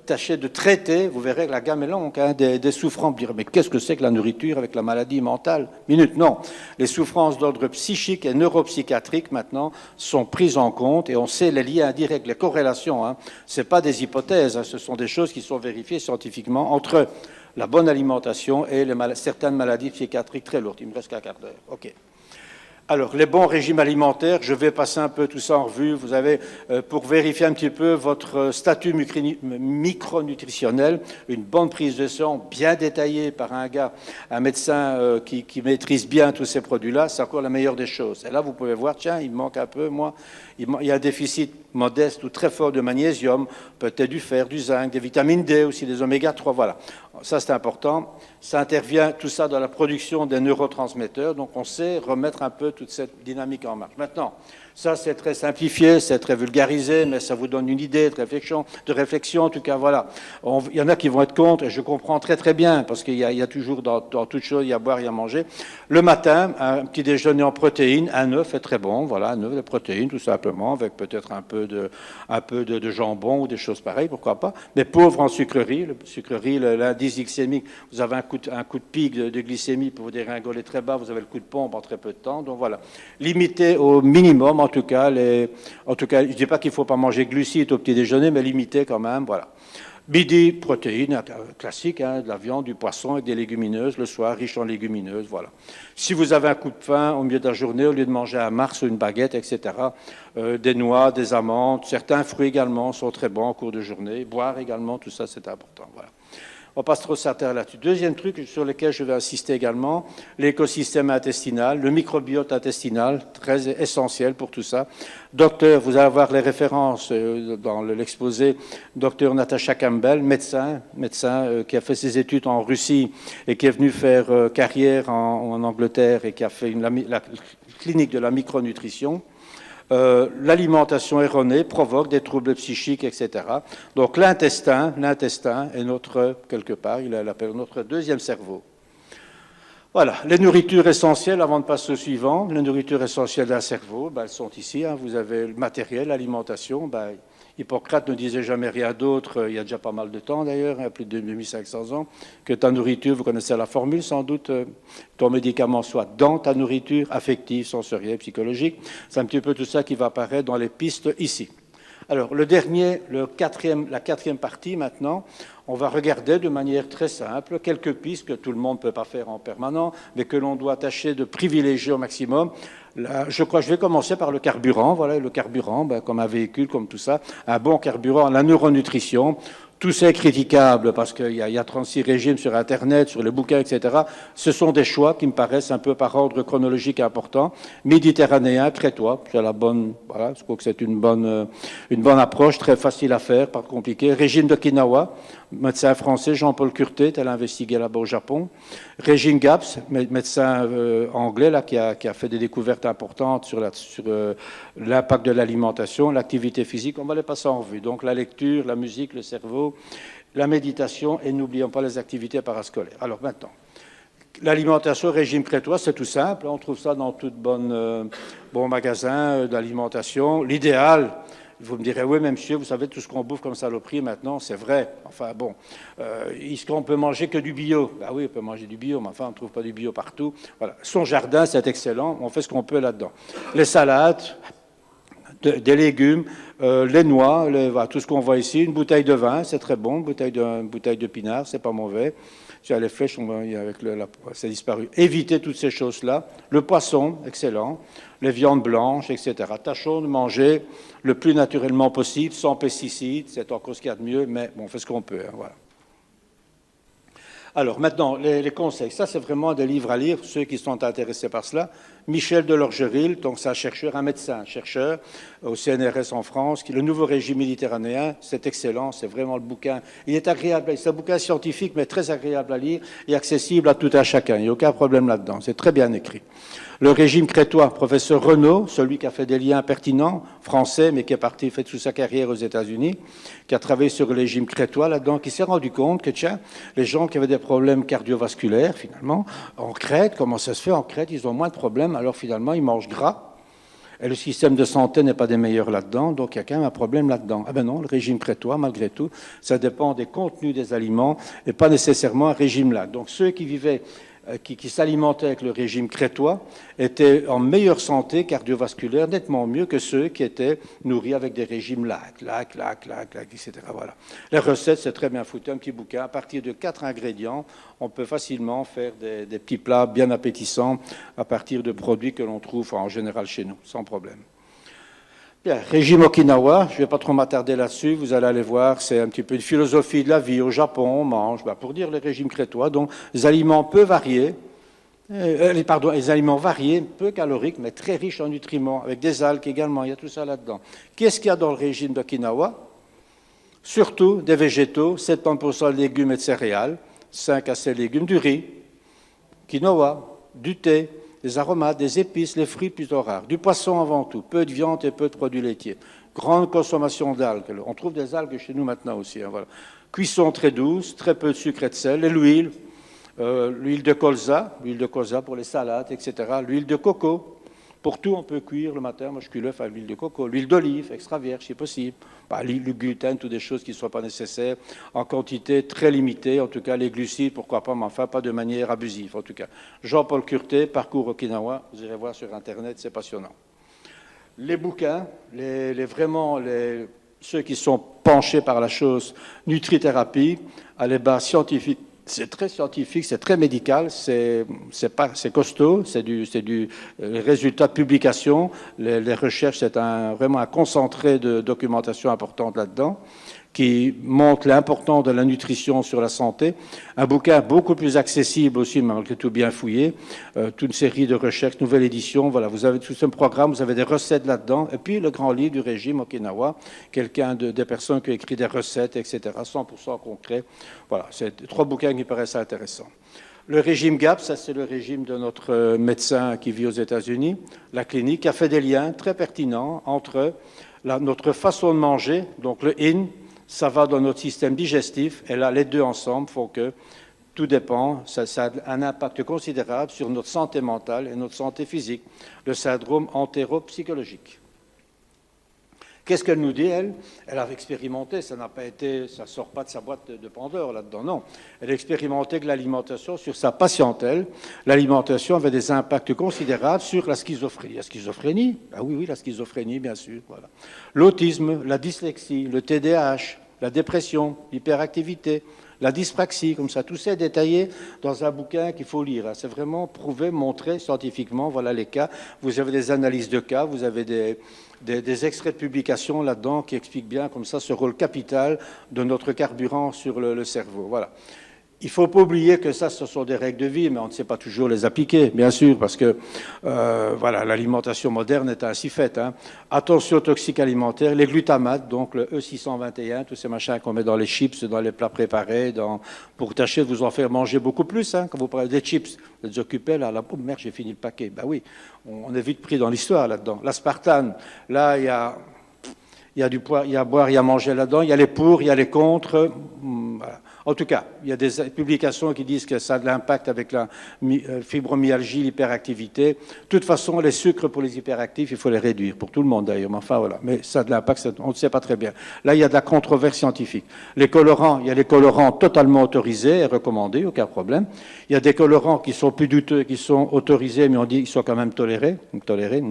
tâcher de traiter, vous verrez que la gamme est longue, hein, des souffrances. Dire, mais qu'est-ce que c'est que la nourriture avec la maladie mentale? Minute, non. Les souffrances d'ordre psychique et neuropsychiatrique, maintenant, sont prises en compte et on sait les liens indirects, les corrélations. Hein. Ce n'est pas des hypothèses, hein, ce sont des choses qui sont vérifiées scientifiquement entre la bonne alimentation et certaines maladies psychiatriques très lourdes. Il me reste qu'un quart d'heure. OK. Alors, les bons régimes alimentaires, je vais passer un peu tout ça en revue. Vous avez, pour vérifier un petit peu votre statut micronutritionnel, une bonne prise de sang bien détaillée par un médecin qui maîtrise bien tous ces produits-là, c'est encore la meilleure des choses. Et là, vous pouvez voir, tiens, il me manque un peu, moi, il y a un déficit modeste ou très fort de magnésium, peut-être du fer, du zinc, des vitamines D, aussi des oméga 3, voilà. Ça, c'est important. Ça intervient, tout ça, dans la production des neurotransmetteurs. Donc, on sait remettre un peu toute cette dynamique en marche. Maintenant, ça, c'est très simplifié, c'est très vulgarisé, mais ça vous donne une idée de réflexion. En tout cas, voilà. Il y en a qui vont être contre, et je comprends très, très bien, parce qu'il y a toujours, dans toute chose, il y a à boire, il y a à manger. Le matin, un petit déjeuner en protéines, un œuf est très bon. Voilà, un œuf de protéines, tout simplement, avec peut-être un peu de jambon ou des choses pareilles, pourquoi pas. Mais pauvre en sucreries. L'indice glycémique, vous avez un coup de pic de glycémie pour vous dégringoler très bas, vous avez le coup de pompe en très peu de temps. Donc voilà, limiter au minimum, en tout cas, je ne dis pas qu'il ne faut pas manger glucides au petit déjeuner, mais limiter quand même, voilà. Midi, protéines, classique, hein, de la viande, du poisson et des légumineuses, le soir, riche en légumineuses, voilà. Si vous avez un coup de faim au milieu de la journée, au lieu de manger un Mars ou une baguette, etc., des noix, des amandes, certains fruits également sont très bons en cours de journée, boire également, tout ça c'est important, voilà. On passe trop s'attarder là-dessus. Deuxième truc sur lequel je vais insister également, l'écosystème intestinal, le microbiote intestinal, très essentiel pour tout ça. Docteur, vous allez avoir les références dans l'exposé, docteur Natasha Campbell, médecin qui a fait ses études en Russie et qui est venu faire carrière en Angleterre et qui a fait la clinique de la micronutrition. L'alimentation erronée provoque des troubles psychiques, etc. Donc l'intestin est quelque part, il l'appelle notre deuxième cerveau. Voilà, les nourritures essentielles, avant de passer au suivant, les nourritures essentielles d'un cerveau, elles sont ici, hein, vous avez le matériel, l'alimentation, Hippocrate ne disait jamais rien d'autre, il y a déjà pas mal de temps d'ailleurs, il y a plus de 2500 ans, que ta nourriture, vous connaissez la formule sans doute, ton médicament soit dans ta nourriture, affective, sensorielle, psychologique. C'est un petit peu tout ça qui va apparaître dans les pistes ici. Alors, la quatrième partie maintenant, on va regarder de manière très simple quelques pistes que tout le monde ne peut pas faire en permanent, mais que l'on doit tâcher de privilégier au maximum. Là, je crois que je vais commencer par le carburant. Voilà, le carburant, comme un véhicule, comme tout ça, un bon carburant, la neuronutrition. Tout ça est critiquable parce qu'il y a 36 régimes sur Internet, sur les bouquins, etc. Ce sont des choix qui me paraissent un peu par ordre chronologique important. Méditerranéen, crétois, c'est la bonne, voilà, je crois que c'est une bonne approche, très facile à faire, pas compliqué. Régime d'Okinawa, médecin français Jean-Paul Curtet, elle a investigué là-bas au Japon. Régime GAPS, médecin anglais là, qui a fait des découvertes importantes sur l'impact de l'alimentation, l'activité physique. On va les passer en revue. Donc la lecture, la musique, le cerveau, la méditation et n'oublions pas les activités parascolaires. Alors maintenant, l'alimentation régime crétois, c'est tout simple. On trouve ça dans tout bon magasin d'alimentation. L'idéal, Vous me direz, oui, mais monsieur, vous savez, tout ce qu'on bouffe comme saloperie maintenant, c'est vrai. Enfin bon, est-ce qu'on peut manger que du bio? Ben oui, on peut manger du bio, mais enfin, on ne trouve pas du bio partout. Voilà. Son jardin, c'est excellent, on fait ce qu'on peut là-dedans. Les salades, des légumes, les noix, voilà, tout ce qu'on voit ici, une bouteille de vin, c'est très bon, une bouteille de pinard, c'est pas mauvais. Les flèches, c'est disparu. Évitez toutes ces choses-là. Le poisson, excellent. Les viandes blanches, etc. Tâchons de manger le plus naturellement possible, sans pesticides. C'est encore ce qu'il y a de mieux, mais bon, on fait ce qu'on peut. Hein, voilà. Alors maintenant, les conseils. Ça, c'est vraiment des livres à lire pour ceux qui sont intéressés par cela. Michel Delorgeril, donc c'est un chercheur, un médecin, chercheur au CNRS en France, qui le nouveau régime méditerranéen, c'est excellent, c'est vraiment le bouquin. Il est agréable, c'est un bouquin scientifique, mais très agréable à lire et accessible à tout un chacun. Il n'y a aucun problème là-dedans, c'est très bien écrit. Le régime crétois, professeur Renaud, celui qui a fait des liens pertinents, français, mais qui est parti, fait toute sa carrière aux États-Unis, qui a travaillé sur le régime crétois là-dedans, qui s'est rendu compte que, tiens, les gens qui avaient des problèmes cardiovasculaires, finalement, en Crète, comment ça se fait en Crète, ils ont moins de problèmes, alors finalement, ils mangent gras. Et le système de santé n'est pas des meilleurs là-dedans, donc il y a quand même un problème là-dedans. Ah ben non, le régime crétois, malgré tout, ça dépend des contenus des aliments et pas nécessairement un régime là. Donc ceux qui vivaient qui s'alimentaient avec le régime crétois étaient en meilleure santé cardiovasculaire, nettement mieux que ceux qui étaient nourris avec des régimes lac, etc. Voilà. Les recettes, c'est très bien foutu, un petit bouquin. À partir de 4 ingrédients, on peut facilement faire des petits plats bien appétissants à partir de produits que l'on trouve en général chez nous, sans problème. Bien, régime Okinawa, je ne vais pas trop m'attarder là-dessus, vous allez aller voir, c'est un petit peu une philosophie de la vie. Au Japon, on mange, pour dire les régimes crétois, donc des aliments peu variés, les aliments variés, peu caloriques, mais très riches en nutriments, avec des algues également, il y a tout ça là-dedans. Qu'est-ce qu'il y a dans le régime d'Okinawa? Surtout des végétaux, 70% de légumes et de céréales, 5 à 7 légumes, du riz, quinoa, du thé, des aromates, des épices, les fruits plutôt rares, du poisson avant tout, peu de viande et peu de produits laitiers. Grande consommation d'algues. On trouve des algues chez nous maintenant aussi. Hein, voilà. Cuisson très douce, très peu de sucre et de sel, et l'huile de colza pour les salades, etc. L'huile de coco. Pour tout, on peut cuire le matin. Moi, je cuis l'œuf avec l'huile de coco. L'huile d'olive, extra vierge, si possible. Le gluten, toutes des choses qui ne soient pas nécessaires, en quantité très limitée. En tout cas, les glucides, pourquoi pas, mais enfin, pas de manière abusive. En tout cas, Jean-Paul Curté, Parcours Okinawa. Vous irez voir sur Internet, c'est passionnant. Les bouquins, ceux qui sont penchés par la chose, nutrithérapie, à les bases scientifiques. C'est très scientifique, c'est très médical, c'est costaud, c'est du résultat de publication. Les recherches, c'est vraiment un concentré de documentation importante là-dedans, qui montre l'importance de la nutrition sur la santé. Un bouquin beaucoup plus accessible aussi, malgré tout bien fouillé. Toute une série de recherches, nouvelle édition. Voilà, vous avez tout ce programme, vous avez des recettes là-dedans. Et puis le grand livre du régime Okinawa, des personnes qui ont écrit des recettes, etc., 100% concret. Voilà, c'est 3 bouquins qui paraissent intéressants. Le régime GAP, ça c'est le régime de notre médecin qui vit aux États-Unis, la clinique, qui a fait des liens très pertinents entre notre façon de manger, donc le IN, ça va dans notre système digestif, et là, les deux ensemble font que tout dépend, ça a un impact considérable sur notre santé mentale et notre santé physique, le syndrome entéropsychologique. Qu'est-ce qu'elle nous dit, elle? Elle a expérimenté, ça ne sort pas de sa boîte de Pandore là-dedans, non. Elle a expérimenté que l'alimentation, sur sa patientèle, l'alimentation avait des impacts considérables sur la schizophrénie. La schizophrénie? Ah oui, la schizophrénie, bien sûr. Voilà. L'autisme, la dyslexie, le TDAH, la dépression, l'hyperactivité, la dyspraxie, comme ça, tout ça est détaillé dans un bouquin qu'il faut lire. C'est vraiment prouvé, montré scientifiquement, voilà les cas. Vous avez des analyses de cas, vous avez des extraits de publications là-dedans qui expliquent bien comme ça ce rôle capital de notre carburant sur le cerveau. Voilà. Il ne faut pas oublier que ça, ce sont des règles de vie, mais on ne sait pas toujours les appliquer, bien sûr, parce que voilà, l'alimentation moderne est ainsi faite. Hein. Attention aux toxiques alimentaires, les glutamates, donc le E621, tous ces machins qu'on met dans les chips, dans les plats préparés, pour tâcher de vous en faire manger beaucoup plus. Hein, quand vous parlez des chips, vous êtes occupé, là, oh merde, j'ai fini le paquet. Ben oui, on est vite pris dans l'histoire là-dedans. L'aspartame, là, il y a du poids, il y a à boire, il y a à manger là-dedans, il y a les pour, il y a les contre. Voilà. En tout cas, il y a des publications qui disent que ça a de l'impact avec la fibromyalgie, l'hyperactivité. De toute façon, les sucres pour les hyperactifs, il faut les réduire, pour tout le monde d'ailleurs. Mais enfin, voilà. Mais ça a de l'impact, on ne sait pas très bien. Là, il y a de la controverse scientifique. Les colorants, il y a les colorants totalement autorisés et recommandés, aucun problème. Il y a des colorants qui sont plus douteux, qui sont autorisés, mais on dit qu'ils sont quand même tolérés. Tolérés,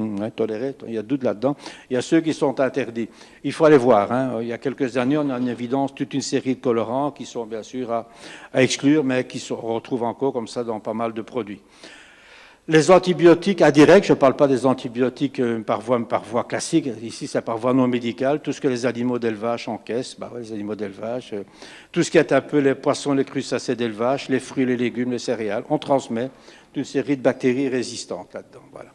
il y a doute là-dedans. Il y a ceux qui sont interdits. Il faut aller voir. Hein. Il y a quelques années, on a en évidence toute une série de colorants qui sont bien sûr à exclure, mais qui se retrouvent encore comme ça dans pas mal de produits. Les antibiotiques indirects, je ne parle pas des antibiotiques par voie classique, ici c'est par voie non médicale, tout ce que les animaux d'élevage encaissent, les animaux d'élevage, tout ce qui est un peu les poissons, les crustacés d'élevage, les fruits, les légumes, les céréales, on transmet une série de bactéries résistantes là-dedans. Voilà.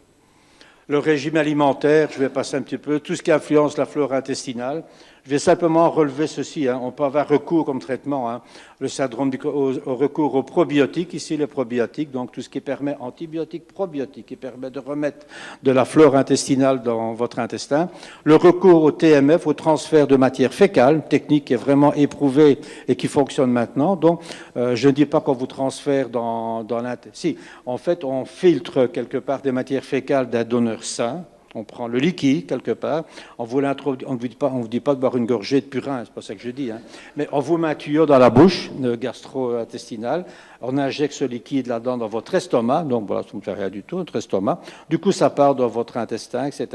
Le régime alimentaire, je vais passer un petit peu, tout ce qui influence la flore intestinale. Je vais simplement relever ceci. On peut avoir recours comme traitement, le syndrome au recours aux probiotiques, ici les probiotiques, donc tout ce qui permet antibiotiques, probiotiques, qui permet de remettre de la flore intestinale dans votre intestin. Le recours au TMF, au transfert de matière fécale, technique qui est vraiment éprouvée et qui fonctionne maintenant. Donc, je ne dis pas qu'on vous transfère dans l'intestin. Si, en fait, on filtre quelque part des matières fécales d'un donneur sain. On prend le liquide, quelque part, on ne vous dit pas de boire une gorgée de purin, c'est pas ça que je dis, mais on vous met un tuyau dans la bouche, gastro-intestinale, on injecte ce liquide là-dedans dans votre estomac, donc voilà, ça ne me fait rien du tout, votre estomac, du coup ça part dans votre intestin, etc.,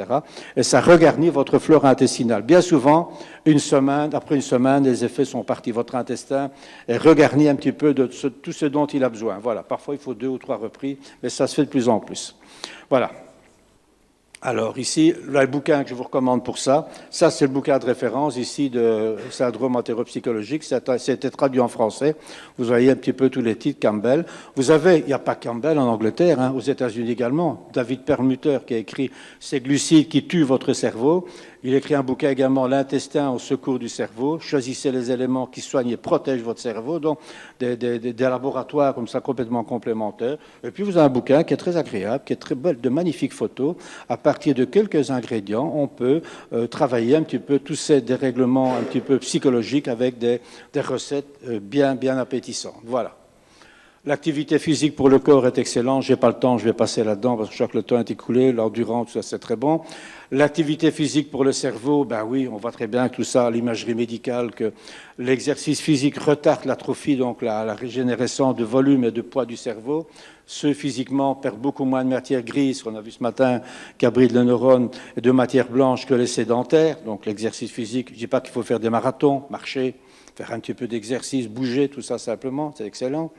et ça regarnit votre flore intestinale. Bien souvent, après une semaine, les effets sont partis, votre intestin est regarni un petit peu de tout ce dont il a besoin. Voilà, parfois il faut 2 ou 3 reprises, mais ça se fait de plus en plus. Voilà. Alors ici, le bouquin que je vous recommande pour ça c'est le bouquin de référence ici de syndrome entéropsychologique, c'était traduit en français. Vous voyez un petit peu tous les titres, Campbell. Vous avez, il n'y a pas Campbell en Angleterre, aux États-Unis également, David Perlmutter qui a écrit « Ces glucides qui tuent votre cerveau ». Il écrit un bouquin également, L'intestin au secours du cerveau. Choisissez les éléments qui soignent et protègent votre cerveau. Donc, des laboratoires comme ça complètement complémentaires. Et puis, vous avez un bouquin qui est très agréable, qui est très beau, de magnifiques photos. À partir de quelques ingrédients, on peut travailler un petit peu tous ces dérèglements un petit peu psychologiques avec des recettes bien appétissantes. Voilà. L'activité physique pour le corps est excellente. Je n'ai pas le temps, je vais passer là-dedans parce que je crois que le temps est écoulé. L'endurance, tout ça, c'est très bon. L'activité physique pour le cerveau, ben oui, on voit très bien tout ça, l'imagerie médicale, que l'exercice physique retarde l'atrophie, donc la régénérescence de volume et de poids du cerveau. Ceux physiquement perdent beaucoup moins de matière grise, qu'on a vu ce matin, qui abrite le neurone, et de matière blanche que les sédentaires. Donc l'exercice physique, je ne dis pas qu'il faut faire des marathons, marcher, faire un petit peu d'exercice, bouger, tout ça simplement, c'est excellent.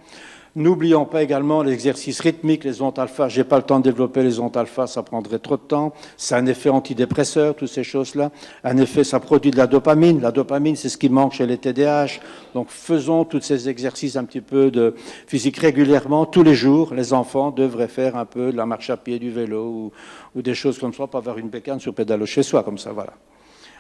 N'oublions pas également l'exercice rythmique, les ondes alpha. Je n'ai pas le temps de développer les ondes alpha, ça prendrait trop de temps. C'est un effet antidépresseur, toutes ces choses-là. Un effet, ça produit de la dopamine. La dopamine, c'est ce qui manque chez les TDAH. Donc faisons tous ces exercices un petit peu de physique régulièrement, tous les jours. Les enfants devraient faire un peu de la marche à pied, du vélo ou des choses comme ça, pas avoir une bécane sur pédalo chez soi, comme ça, voilà.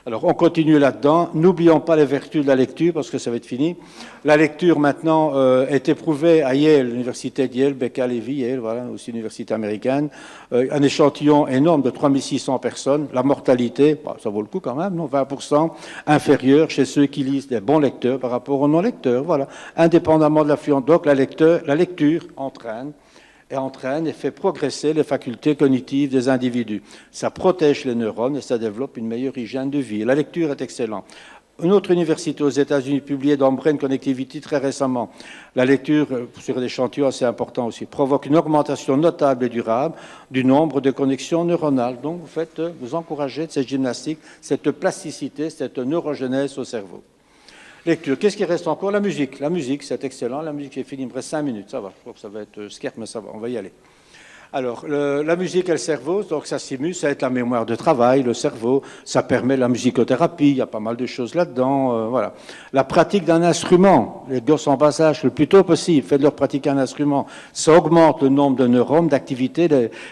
Alors, on continue là-dedans. N'oublions pas les vertus de la lecture, parce que ça va être fini. La lecture, maintenant, est éprouvée à Yale, l'université de Yale, Becca-Levy, Yale, voilà, aussi l'université américaine. Un échantillon énorme de 3600 personnes. La mortalité, ça vaut le coup quand même, non, 20% inférieure chez ceux qui lisent des bons lecteurs par rapport aux non-lecteurs, voilà. Indépendamment de l'affluence. Donc, la lecture entraîne et fait progresser les facultés cognitives des individus. Ça protège les neurones et ça développe une meilleure hygiène de vie. La lecture est excellente. Une autre université aux États-Unis publiée dans Brain Connectivity très récemment, la lecture sur l'échantillon, assez important aussi, provoque une augmentation notable et durable du nombre de connexions neuronales. Donc vous encouragez cette gymnastique, cette plasticité, cette neurogenèse au cerveau. Lecture. Qu'est-ce qui reste encore? La musique. La musique, c'est excellent. La musique, j'ai fini, il me reste 5 minutes. Ça va. Je crois que ça va être scarpe, mais ça va. On va y aller. Alors, la musique et le cerveau, donc ça stimule, ça aide la mémoire de travail, le cerveau, ça permet la musicothérapie, il y a pas mal de choses là-dedans, voilà. La pratique d'un instrument, les gosses en bas âge, le plus tôt possible, faites-leur pratiquer un instrument, ça augmente le nombre de neurones, d'activité,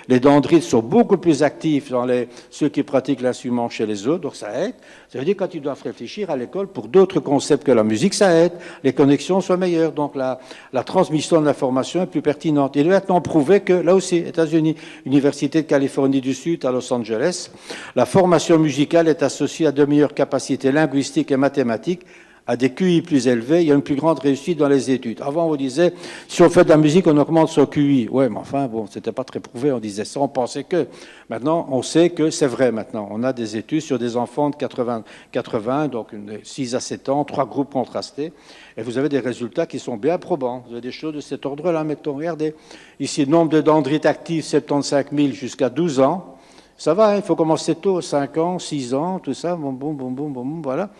les dendrites sont beaucoup plus actifs dans ceux qui pratiquent l'instrument chez les autres, donc ça aide. Ça veut dire quand ils doivent réfléchir à l'école pour d'autres concepts que la musique, ça aide, les connexions sont meilleures, donc la transmission de l'information est plus pertinente. Il est maintenant prouvé que, là aussi, États-Unis, Université de Californie du Sud à Los Angeles, la formation musicale est associée à de meilleures capacités linguistiques et mathématiques a des QI plus élevés, il y a une plus grande réussite dans les études. Avant, on vous disait, si on fait de la musique, on augmente son QI. Ouais, mais enfin, bon, c'était pas très prouvé, on disait ça, on pensait que. Maintenant, on sait que c'est vrai maintenant. On a des études sur des enfants de 80 donc 6 à 7 ans, 3 groupes contrastés, et vous avez des résultats qui sont bien probants. Vous avez des choses de cet ordre-là, mettons, regardez. Ici, le nombre de dendrites actifs, 75 000 jusqu'à 12 ans. Ça va, hein, il faut commencer tôt, 5 ans, 6 ans, tout ça, bon, bon, bon, bon, bon, voilà.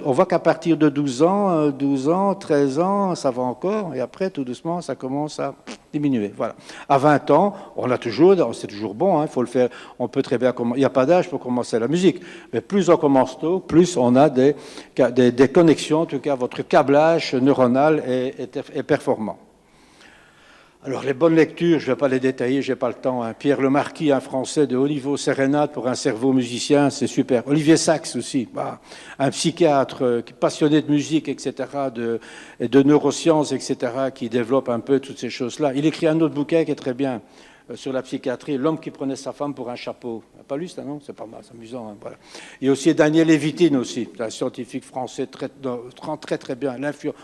On voit qu'à partir de 12 ans, 13 ans, ça va encore, et après, tout doucement, ça commence à diminuer, voilà. À 20 ans, c'est toujours bon, hein, il faut le faire, on peut très bien commencer, il n'y a pas d'âge pour commencer la musique, mais plus on commence tôt, plus on a des connexions, en tout cas, votre câblage neuronal est performant. Alors, les bonnes lectures, je ne vais pas les détailler, je n'ai pas le temps. Hein. Pierre Lemarquis, un Français de haut niveau, sérénade pour un cerveau musicien, c'est super. Olivier Sacks aussi, un psychiatre passionné de musique, etc., de neurosciences, etc., qui développe un peu toutes ces choses-là. Il écrit un autre bouquin qui est très bien sur la psychiatrie, L'homme qui prenait sa femme pour un chapeau. Pas lu ça, non? C'est pas mal, c'est amusant. Hein, voilà. Il y a aussi Daniel Evitine aussi, un scientifique français très bien,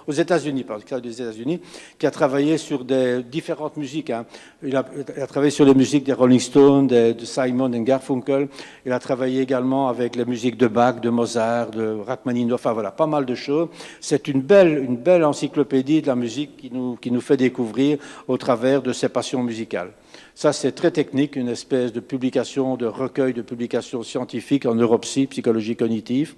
aux États-Unis, par exemple, des États-Unis, qui a travaillé sur des différentes musiques. Hein. Il a travaillé sur les musiques des Rolling Stones, de Simon et Garfunkel. Il a travaillé également avec les musiques de Bach, de Mozart, de Rachmaninoff. Enfin voilà, pas mal de choses. C'est une belle encyclopédie de la musique qui nous fait découvrir au travers de ses passions musicales. Ça, c'est très technique, une espèce de publication, de recueil de publications scientifiques en neuropsy, psychologie cognitive.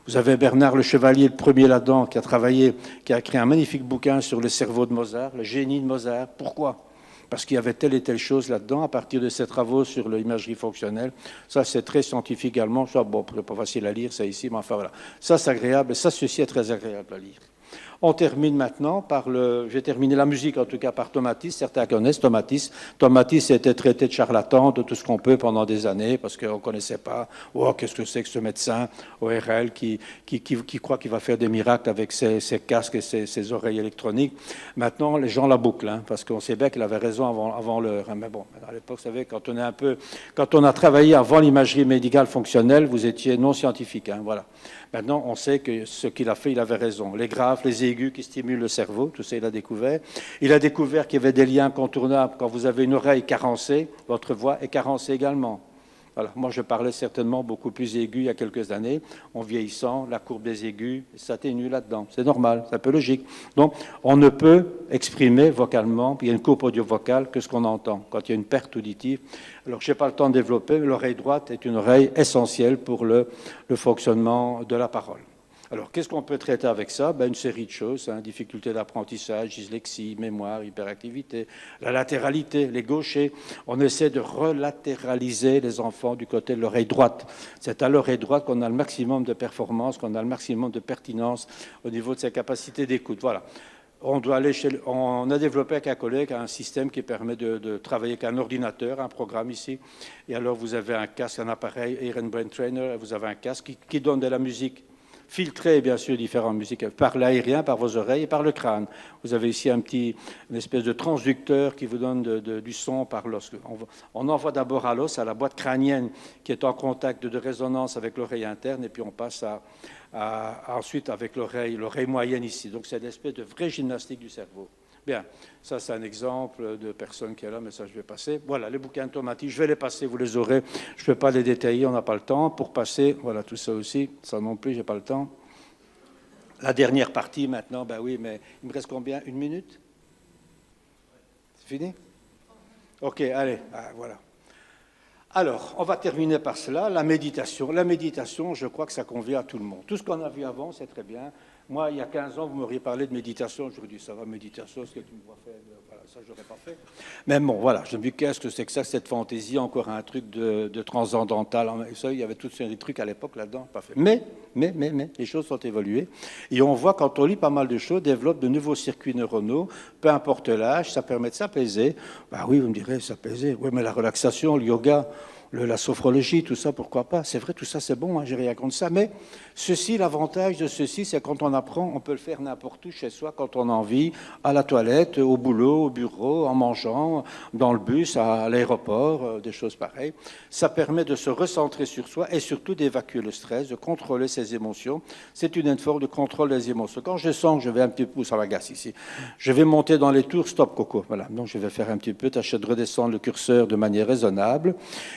Vous avez Bernard Le Chevalier, le premier là-dedans, qui a écrit un magnifique bouquin sur le cerveau de Mozart, le génie de Mozart. Pourquoi? Parce qu'il y avait telle et telle chose là-dedans, à partir de ses travaux sur l'imagerie fonctionnelle. Ça, c'est très scientifique également. Ça, bon, c'est pas facile à lire, ça ici, mais enfin voilà. Ça, c'est agréable, et ça, ceci est très agréable à lire. On termine maintenant j'ai terminé la musique en tout cas par Tomatis, certains connaissent Tomatis. Tomatis était traité de charlatan, de tout ce qu'on peut pendant des années, parce qu'on ne connaissait pas, qu'est-ce que c'est que ce médecin ORL qui croit qu'il va faire des miracles avec ses casques et ses oreilles électroniques. Maintenant, les gens la bouclent, hein, parce qu'on sait bien qu'il avait raison avant l'heure. Hein, mais bon, à l'époque, vous savez, quand on a travaillé avant l'imagerie médicale fonctionnelle, vous étiez non scientifique, hein, voilà. Maintenant, on sait que ce qu'il a fait, il avait raison. Les graphes, les aigus qui stimulent le cerveau, tout ça, il a découvert. Il a découvert qu'il y avait des liens contournables. Quand vous avez une oreille carencée, votre voix est carencée également. Voilà. Moi, je parlais certainement beaucoup plus aigu il y a quelques années. En vieillissant, la courbe des aigus s'atténue là-dedans. C'est normal, c'est un peu logique. Donc, on ne peut exprimer vocalement, il y a une courbe audio-vocale, que ce qu'on entend quand il y a une perte auditive. Alors, je n'ai pas le temps de développer, mais l'oreille droite est une oreille essentielle pour le fonctionnement de la parole. Alors, qu'est-ce qu'on peut traiter avec ça? Une série de choses, hein, difficultés d'apprentissage, dyslexie, mémoire, hyperactivité, la latéralité, les gauchers. On essaie de relatéraliser les enfants du côté de l'oreille droite. C'est à l'oreille droite qu'on a le maximum de performance, qu'on a le maximum de pertinence au niveau de ses capacités d'écoute. Voilà. On a développé avec un collègue un système qui permet de travailler avec un ordinateur, un programme ici. Et alors, vous avez un casque, un appareil, Ear and Brain Trainer, vous avez un casque qui donne de la musique filtrer bien sûr différentes musiques par l'aérien, par vos oreilles et par le crâne. Vous avez ici une espèce de transducteur qui vous donne du son par l'os. On envoie d'abord à l'os, à la boîte crânienne qui est en contact de résonance avec l'oreille interne, et puis on passe ensuite avec l'oreille moyenne ici. Donc c'est une espèce de vraie gymnastique du cerveau. Bien, ça c'est un exemple de personne qui est là, mais ça je vais passer. Voilà, les bouquins de Tomatis, je vais les passer, vous les aurez. Je ne peux pas les détailler, on n'a pas le temps. Pour passer, voilà, tout ça aussi, ça non plus, je n'ai pas le temps. La dernière partie maintenant, oui, mais il me reste combien? 1 minute? C'est fini? Ok, allez, voilà. Alors, on va terminer par cela, la méditation. La méditation, je crois que ça convient à tout le monde. Tout ce qu'on a vu avant, c'est très bien. Moi, il y a 15 ans, vous m'auriez parlé de méditation. J'aurais dit, ça va, méditation, ce que tu me vois faire, voilà, ça, je n'aurais pas fait. Mais bon, voilà, je me dis, qu'est-ce que c'est que ça, cette fantaisie, encore un truc de transcendantal. Ça, il y avait tous ces trucs à l'époque là-dedans, pas fait. Mais, les choses sont évoluées. Et on voit, quand on lit pas mal de choses, développe de nouveaux circuits neuronaux, peu importe l'âge, ça permet de s'apaiser. Oui, vous me direz, s'apaiser. Oui, mais la relaxation, le yoga, la sophrologie, tout ça, pourquoi pas. C'est vrai, tout ça, c'est bon, hein, j'ai rien contre ça. Mais ceci, l'avantage de ceci, c'est quand on apprend, on peut le faire n'importe où chez soi, quand on a envie, à la toilette, au boulot, au bureau, en mangeant, dans le bus, à l'aéroport, des choses pareilles. Ça permet de se recentrer sur soi et surtout d'évacuer le stress, de contrôler ses émotions. C'est une forme de contrôle des émotions. Quand je sens que je vais un petit peu, ça m'agace ici, je vais monter dans les tours, stop coco, voilà. Donc je vais faire un petit peu, tâcher de redescendre le curseur de manière raisonnable.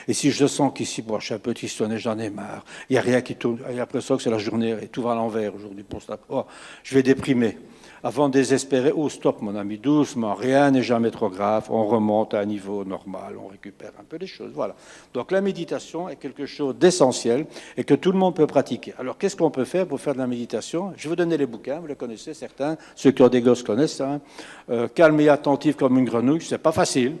Et si je sens qu'ici, bon, je suis un peu tissonné, j'en ai marre, il n'y a rien qui tourne, j'ai l'impression que c'est la journée et tout va à l'envers aujourd'hui pour ça. Oh, je vais déprimer. Avant de désespérer, oh stop mon ami, doucement, rien n'est jamais trop grave, on remonte à un niveau normal, on récupère un peu les choses, voilà. Donc la méditation est quelque chose d'essentiel et que tout le monde peut pratiquer. Alors qu'est-ce qu'on peut faire pour faire de la méditation? Je vais vous donner les bouquins, vous les connaissez certains, ceux qui ont des gosses connaissent ça. Hein. Calme et attentif comme une grenouille, c'est pas facile.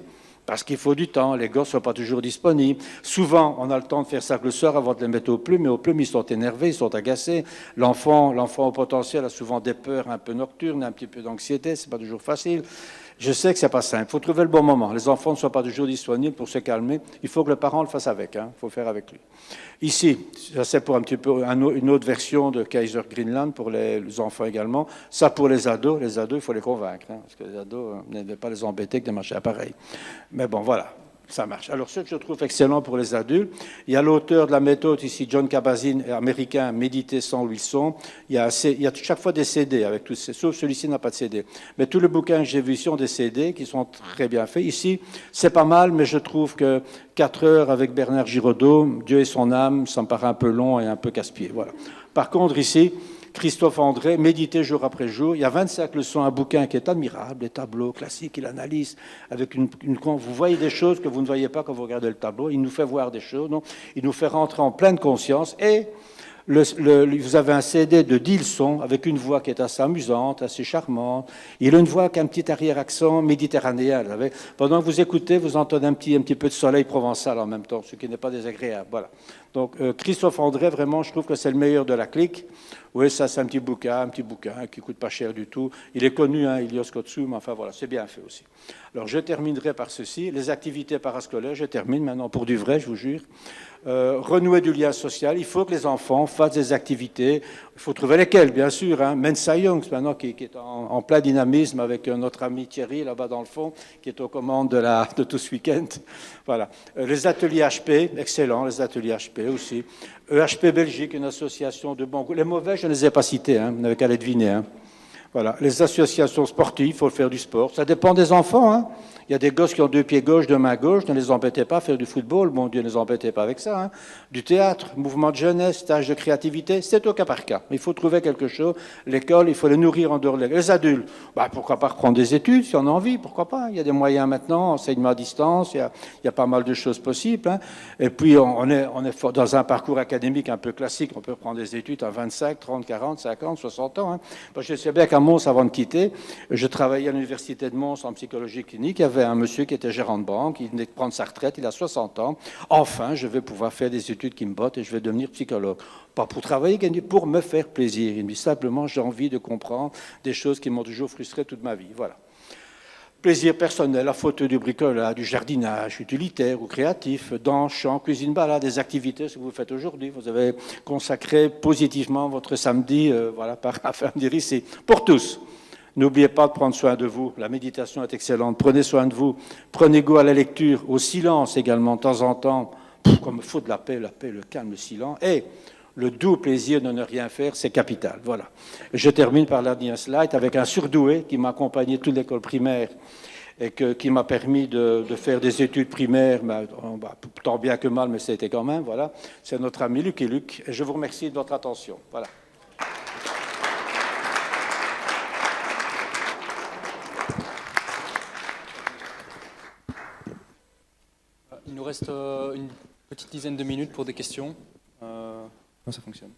Parce qu'il faut du temps, les gosses ne sont pas toujours disponibles. Souvent, on a le temps de faire ça que le soir avant de les mettre aux plumes, mais aux plumes, ils sont énervés, ils sont agacés. L'enfant au potentiel a souvent des peurs un peu nocturnes, un petit peu d'anxiété, c'est pas toujours facile. Je sais que c'est pas simple. Il faut trouver le bon moment. Les enfants ne sont pas toujours disponibles pour se calmer. Il faut que le parent le fasse avec. Il faut faire avec lui. Ici, ça c'est pour un petit peu une autre version de Kaiser Greenland pour les enfants également. Ça pour les ados. Les ados, il faut les convaincre. Parce que les ados, ne devez pas les embêter avec des machins pareils. Mais bon, voilà. Ça marche. Alors, ce que je trouve excellent pour les adultes, il y a l'auteur de la méthode ici, John Kabat-Zinn, américain, Méditer sans Wilson. Il y a chaque fois des CD avec tous ces, sauf celui-ci n'a pas de CD. Mais tous les bouquins que j'ai vus ici ont des CD qui sont très bien faits. Ici, c'est pas mal, mais je trouve que 4 heures avec Bernard Giraudot, Dieu et son âme, ça me paraît un peu long et un peu casse-pied. Voilà. Par contre, ici, Christophe André, Méditer jour après jour. Il y a 25 leçons, un bouquin qui est admirable, des tableaux classiques, il analyse avec vous voyez des choses que vous ne voyez pas quand vous regardez le tableau. Il nous fait voir des choses, non? Il nous fait rentrer en pleine conscience et vous avez un CD de 10 leçons avec une voix qui est assez amusante, assez charmante. Il a une voix qui a un petit arrière-accent méditerranéen. Pendant que vous écoutez, vous entendez un petit peu de soleil provençal en même temps, ce qui n'est pas désagréable. Voilà. Donc Christophe André, vraiment, je trouve que c'est le meilleur de la clique. Oui, ça c'est un petit bouquin qui coûte pas cher du tout. Il est connu, hein, Ilios Kotsou, mais enfin voilà, c'est bien fait aussi. Alors je terminerai par ceci, les activités parascolaires, je termine maintenant pour du vrai, je vous jure. Renouer du lien social, il faut que les enfants fassent des activités, il faut trouver lesquelles, bien sûr. Hein. Mensa Young, maintenant, qui est en plein dynamisme avec notre ami Thierry, là-bas dans le fond, qui est aux commandes de tout ce week-end. Voilà. Les ateliers HP, excellent, les ateliers HP aussi. EHP Belgique, une association de bons goût. Les mauvais, je ne les ai pas cités, hein, vous n'avez qu'à les deviner. Hein. Voilà. Les associations sportives, il faut faire du sport. Ça dépend des enfants. Hein. Il y a des gosses qui ont 2 pieds gauche, 2 mains gauche, ne les embêtez pas à faire du football, bon Dieu, ne les embêtez pas avec ça. Hein. Du théâtre, mouvement de jeunesse, stage de créativité, c'est au cas par cas. Il faut trouver quelque chose. L'école, il faut les nourrir en dehors de l'école. Les adultes, pourquoi pas reprendre des études, si on a envie, pourquoi pas. Il y a des moyens maintenant, enseignement à distance, il y a pas mal de choses possibles. Hein. Et puis, on est dans un parcours académique un peu classique, on peut prendre des études à 25, 30, 40, 50, 60 ans. Hein. Je sais bien qu'à Mons, avant de quitter, je travaillais à l'université de Mons en psychologie clinique, il y avait un monsieur qui était gérant de banque, il venait de prendre sa retraite, il a 60 ans. Enfin, je vais pouvoir faire des études qui me bottent et je vais devenir psychologue. Pas pour travailler, pour me faire plaisir. Il me dit simplement, j'ai envie de comprendre des choses qui m'ont toujours frustré toute ma vie. Voilà. Plaisir personnel, la photo, du bricolage, du jardinage, utilitaire ou créatif, danse, chant, cuisine, balade, des activités, ce que vous faites aujourd'hui. Vous avez consacré positivement votre samedi, voilà, par affaire dire ici, pour tous. N'oubliez pas de prendre soin de vous. La méditation est excellente. Prenez soin de vous. Prenez goût à la lecture, au silence également, de temps en temps. Comme il faut de la paix, le calme, le silence. Et le doux plaisir de ne rien faire, c'est capital. Voilà. Je termine par la dernière slide avec un surdoué qui m'a accompagné toute l'école primaire et qui m'a permis de faire des études primaires, tant bien que mal, mais c'était quand même. Voilà. C'est notre ami Luc et Luc. Et je vous remercie de votre attention. Voilà. Il nous reste une petite dizaine de minutes pour des questions. Comment ça fonctionne?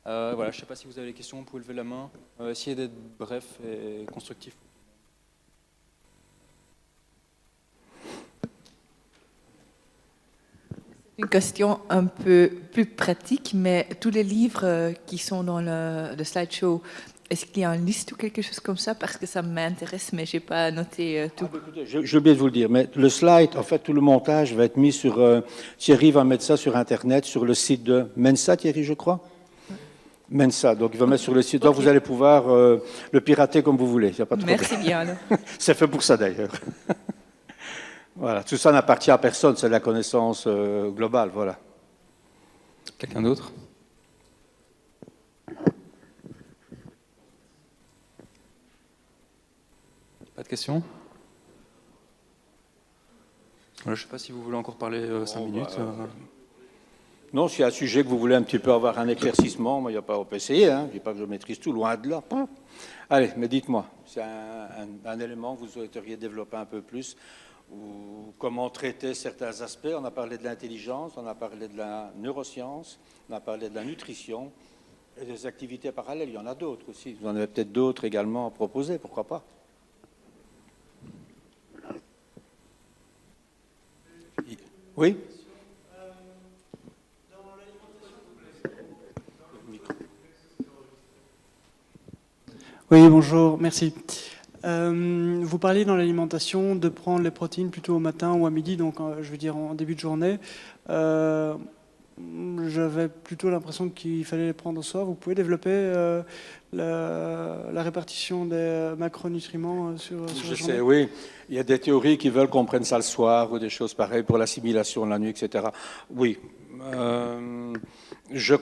Voilà, je ne sais pas si vous avez des questions, vous pouvez lever la main. Essayez d'être bref et constructif. Une question un peu plus pratique, mais tous les livres qui sont dans le slideshow, est-ce qu'il y a une liste ou quelque chose comme ça? Parce que ça m'intéresse, mais je n'ai pas noté tout. Écoutez, j'ai oublié de vous le dire, mais le slide, en fait, tout le montage va être mis sur... Thierry va mettre ça sur Internet, sur le site de Mensa, Thierry, je crois. Mensa, donc il va mettre sur le site. Donc vous allez pouvoir le pirater comme vous voulez. Y a pas de Merci bien. Alors. C'est fait pour ça d'ailleurs. Voilà, tout ça n'appartient à personne, c'est de la connaissance globale, voilà. Quelqu'un d'autre? Pas de questions? Je ne sais pas si vous voulez encore parler 5 minutes. Non, s'il y a un sujet que vous voulez un petit peu avoir un éclaircissement, il n'y a pas, on peut essayer, hein. Je ne dis pas que je maîtrise tout, loin de là. Allez, mais dites-moi, c'est un élément que vous souhaiteriez développer un peu plus, ou comment traiter certains aspects. On a parlé de l'intelligence, on a parlé de la neuroscience, on a parlé de la nutrition et des activités parallèles. Il y en a d'autres aussi. Vous en avez peut-être d'autres également à proposer, pourquoi pas? Oui? Oui, bonjour, merci. Vous parliez dans l'alimentation de prendre les protéines plutôt au matin ou à midi, donc je veux dire en début de journée. J'avais plutôt l'impression qu'il fallait les prendre au soir. Vous pouvez développer la répartition des macronutriments sur la journée? Je sais, oui. Il y a des théories qui veulent qu'on prenne ça le soir ou des choses pareilles pour l'assimilation la nuit, etc. Oui. Je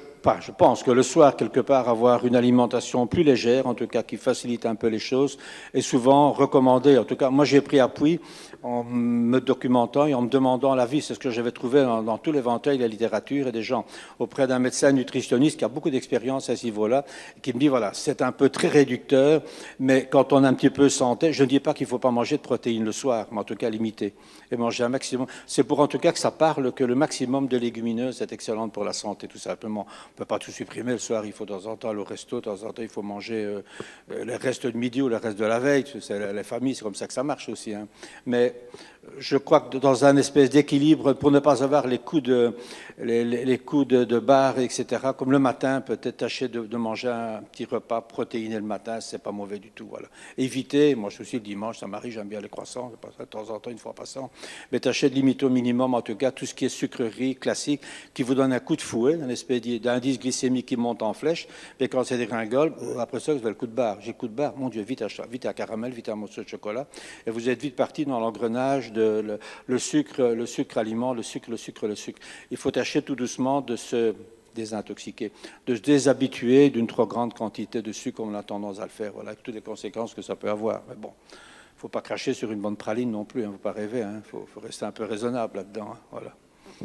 pense que le soir, quelque part, avoir une alimentation plus légère, en tout cas qui facilite un peu les choses, est souvent recommandé. En tout cas, moi j'ai pris appui en me documentant et en me demandant l'avis. C'est ce que j'avais trouvé dans tout l'éventail de la littérature et des gens auprès d'un médecin nutritionniste qui a beaucoup d'expérience à ce niveau-là, qui me dit, voilà, c'est un peu très réducteur, mais quand on est un petit peu santé, je ne dis pas qu'il ne faut pas manger de protéines le soir, mais en tout cas limiter et manger un maximum. C'est pour en tout cas que ça parle que le maximum de légumineuses est excellent pour la santé, tout simplement. On ne peut pas tout supprimer le soir, il faut de temps en temps aller au resto, de temps en temps il faut manger le reste de midi ou le reste de la veille. C'est les familles, c'est comme ça que ça marche aussi. Hein. Mais je crois que dans un espèce d'équilibre, pour ne pas avoir les coups de barre, etc., comme le matin, peut-être tâcher de manger un petit repas protéiné le matin, c'est pas mauvais du tout. Voilà. Éviter, moi je suis aussi le dimanche, ça m'arrive, j'aime bien les croissants, je passe de temps en temps, une fois passant, mais tâcher de limiter au minimum, en tout cas, tout ce qui est sucrerie classique, qui vous donne un coup de fouet, une espèce d'indice glycémique qui monte en flèche, mais quand c'est des gringoles, après ça, vous avez le coup de barre. J'ai le coup de barre, mon Dieu, vite à caramel, vite à morceau de chocolat, et vous êtes vite parti dans l'engrenage de le sucre aliment, le sucre. Il faut tâcher tout doucement de se désintoxiquer, de se déshabituer d'une trop grande quantité de sucre comme on a tendance à le faire, voilà, avec toutes les conséquences que ça peut avoir. Mais bon, il ne faut pas cracher sur une bonne praline non plus, il ne faut pas rêver, il faut rester un peu raisonnable là-dedans, hein, voilà.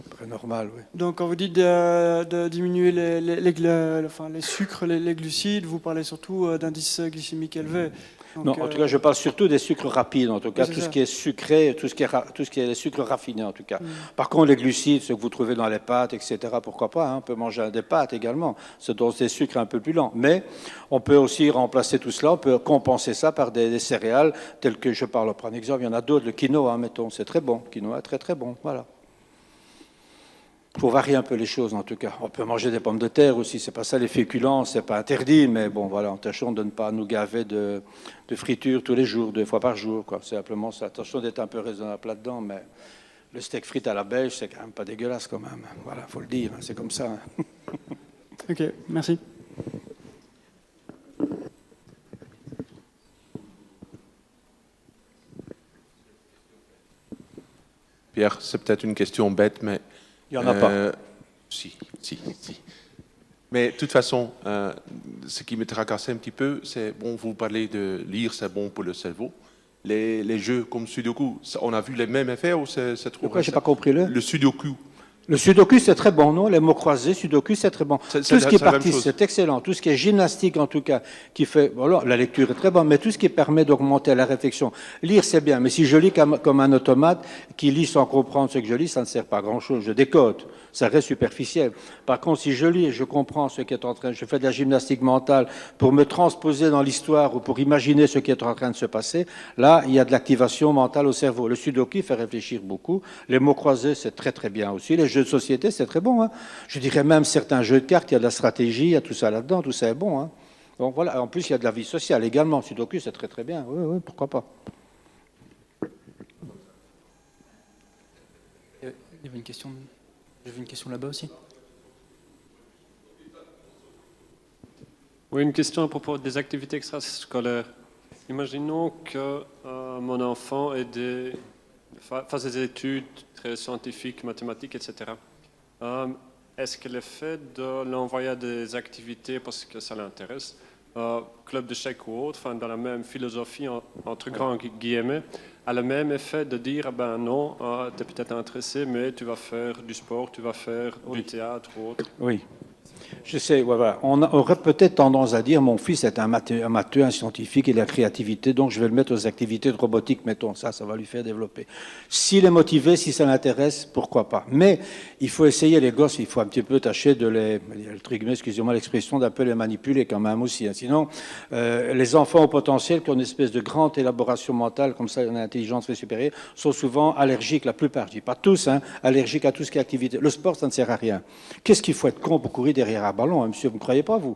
Très normal, oui. Donc, quand vous dites de diminuer les sucres, les glucides, vous parlez surtout d'indice glycémique élevé. Donc, non, en tout cas, je parle surtout des sucres rapides, en tout cas, tout ce qui est sucré, tout ce qui est les sucres raffinés, en tout cas. Par contre, les glucides, ce que vous trouvez dans les pâtes, etc., pourquoi pas, hein, on peut manger des pâtes également, ce sont des sucres un peu plus lents. Mais on peut aussi remplacer tout cela, on peut compenser ça par des céréales, telles que, je parle, prendre un exemple, il y en a d'autres, le quinoa, mettons, c'est très bon, quinoa, très très bon, voilà. Il faut varier un peu les choses, en tout cas. On peut manger des pommes de terre aussi, c'est pas ça, les féculents, c'est pas interdit, mais bon, voilà, en tâchant de ne pas nous gaver de friture tous les jours, 2 fois par jour, quoi. C'est simplement ça. Attention d'être un peu raisonnable là-dedans, mais le steak frites à la belge, c'est quand même pas dégueulasse, quand même. Voilà, faut le dire, c'est comme ça. Ok, merci. Pierre, c'est peut-être une question bête, mais... Il n'y en a pas. Si. Mais de toute façon, ce qui me tracassait un petit peu, c'est, bon, vous parlez de lire, c'est bon pour le cerveau. Les jeux comme Sudoku, on a vu les mêmes effets ou c'est trop... Pourquoi j'ai pas compris le Sudoku. Le sudoku, c'est très bon, non? Les mots croisés, sudoku, c'est très bon. Tout ce qui est partie, c'est excellent. Tout ce qui est gymnastique, en tout cas, qui fait... Bon, la lecture est très bonne, mais tout ce qui permet d'augmenter la réflexion. Lire, c'est bien, mais si je lis comme un automate qui lit sans comprendre ce que je lis, ça ne sert pas à grand-chose. Je décode, ça reste superficiel. Par contre, si je lis et je comprends ce qui est en train... Je fais de la gymnastique mentale pour me transposer dans l'histoire ou pour imaginer ce qui est en train de se passer, là, il y a de l'activation mentale au cerveau. Le sudoku fait réfléchir beaucoup. Les mots croisés, c'est très, très bien aussi. Les jeux de société, c'est très bon. Hein. Je dirais même certains jeux de cartes, il y a de la stratégie, il y a tout ça là-dedans, tout ça est bon. Hein. Donc voilà, en plus il y a de la vie sociale également. Sudoku, c'est très très bien. Oui, oui, pourquoi pas. Il y avait une question. J'ai vu une question là-bas aussi. Oui, une question à propos des activités extrascolaires. Imaginons que mon enfant fasse des études très scientifiques, mathématiques, etc. Est-ce que le fait de l'envoyer à des activités parce que ça l'intéresse, club de chèque ou autre, enfin, dans la même philosophie, entre grands guillemets, a le même effet de dire, ben non, tu es peut-être intéressé, mais tu vas faire du sport, tu vas faire du théâtre ou autre. Oui. Je sais, voilà. On aurait peut-être tendance à dire mon fils est un matheux, un scientifique, il a la créativité, donc je vais le mettre aux activités de robotique, mettons, ça va lui faire développer. S'il est motivé, si ça l'intéresse, pourquoi pas. Mais il faut essayer, les gosses, il faut un petit peu tâcher de excusez-moi l'expression, d'un peu les manipuler quand même aussi. Hein. Sinon, les enfants au potentiel qui ont une espèce de grande élaboration mentale, comme ça, une intelligence très supérieure, sont souvent allergiques, la plupart, je dis pas tous, hein, allergiques à tout ce qui est activité. Le sport, ça ne sert à rien. Qu'est-ce qu'il faut être con pour courir derrière un ballon, hein, monsieur, vous ne croyez pas, vous?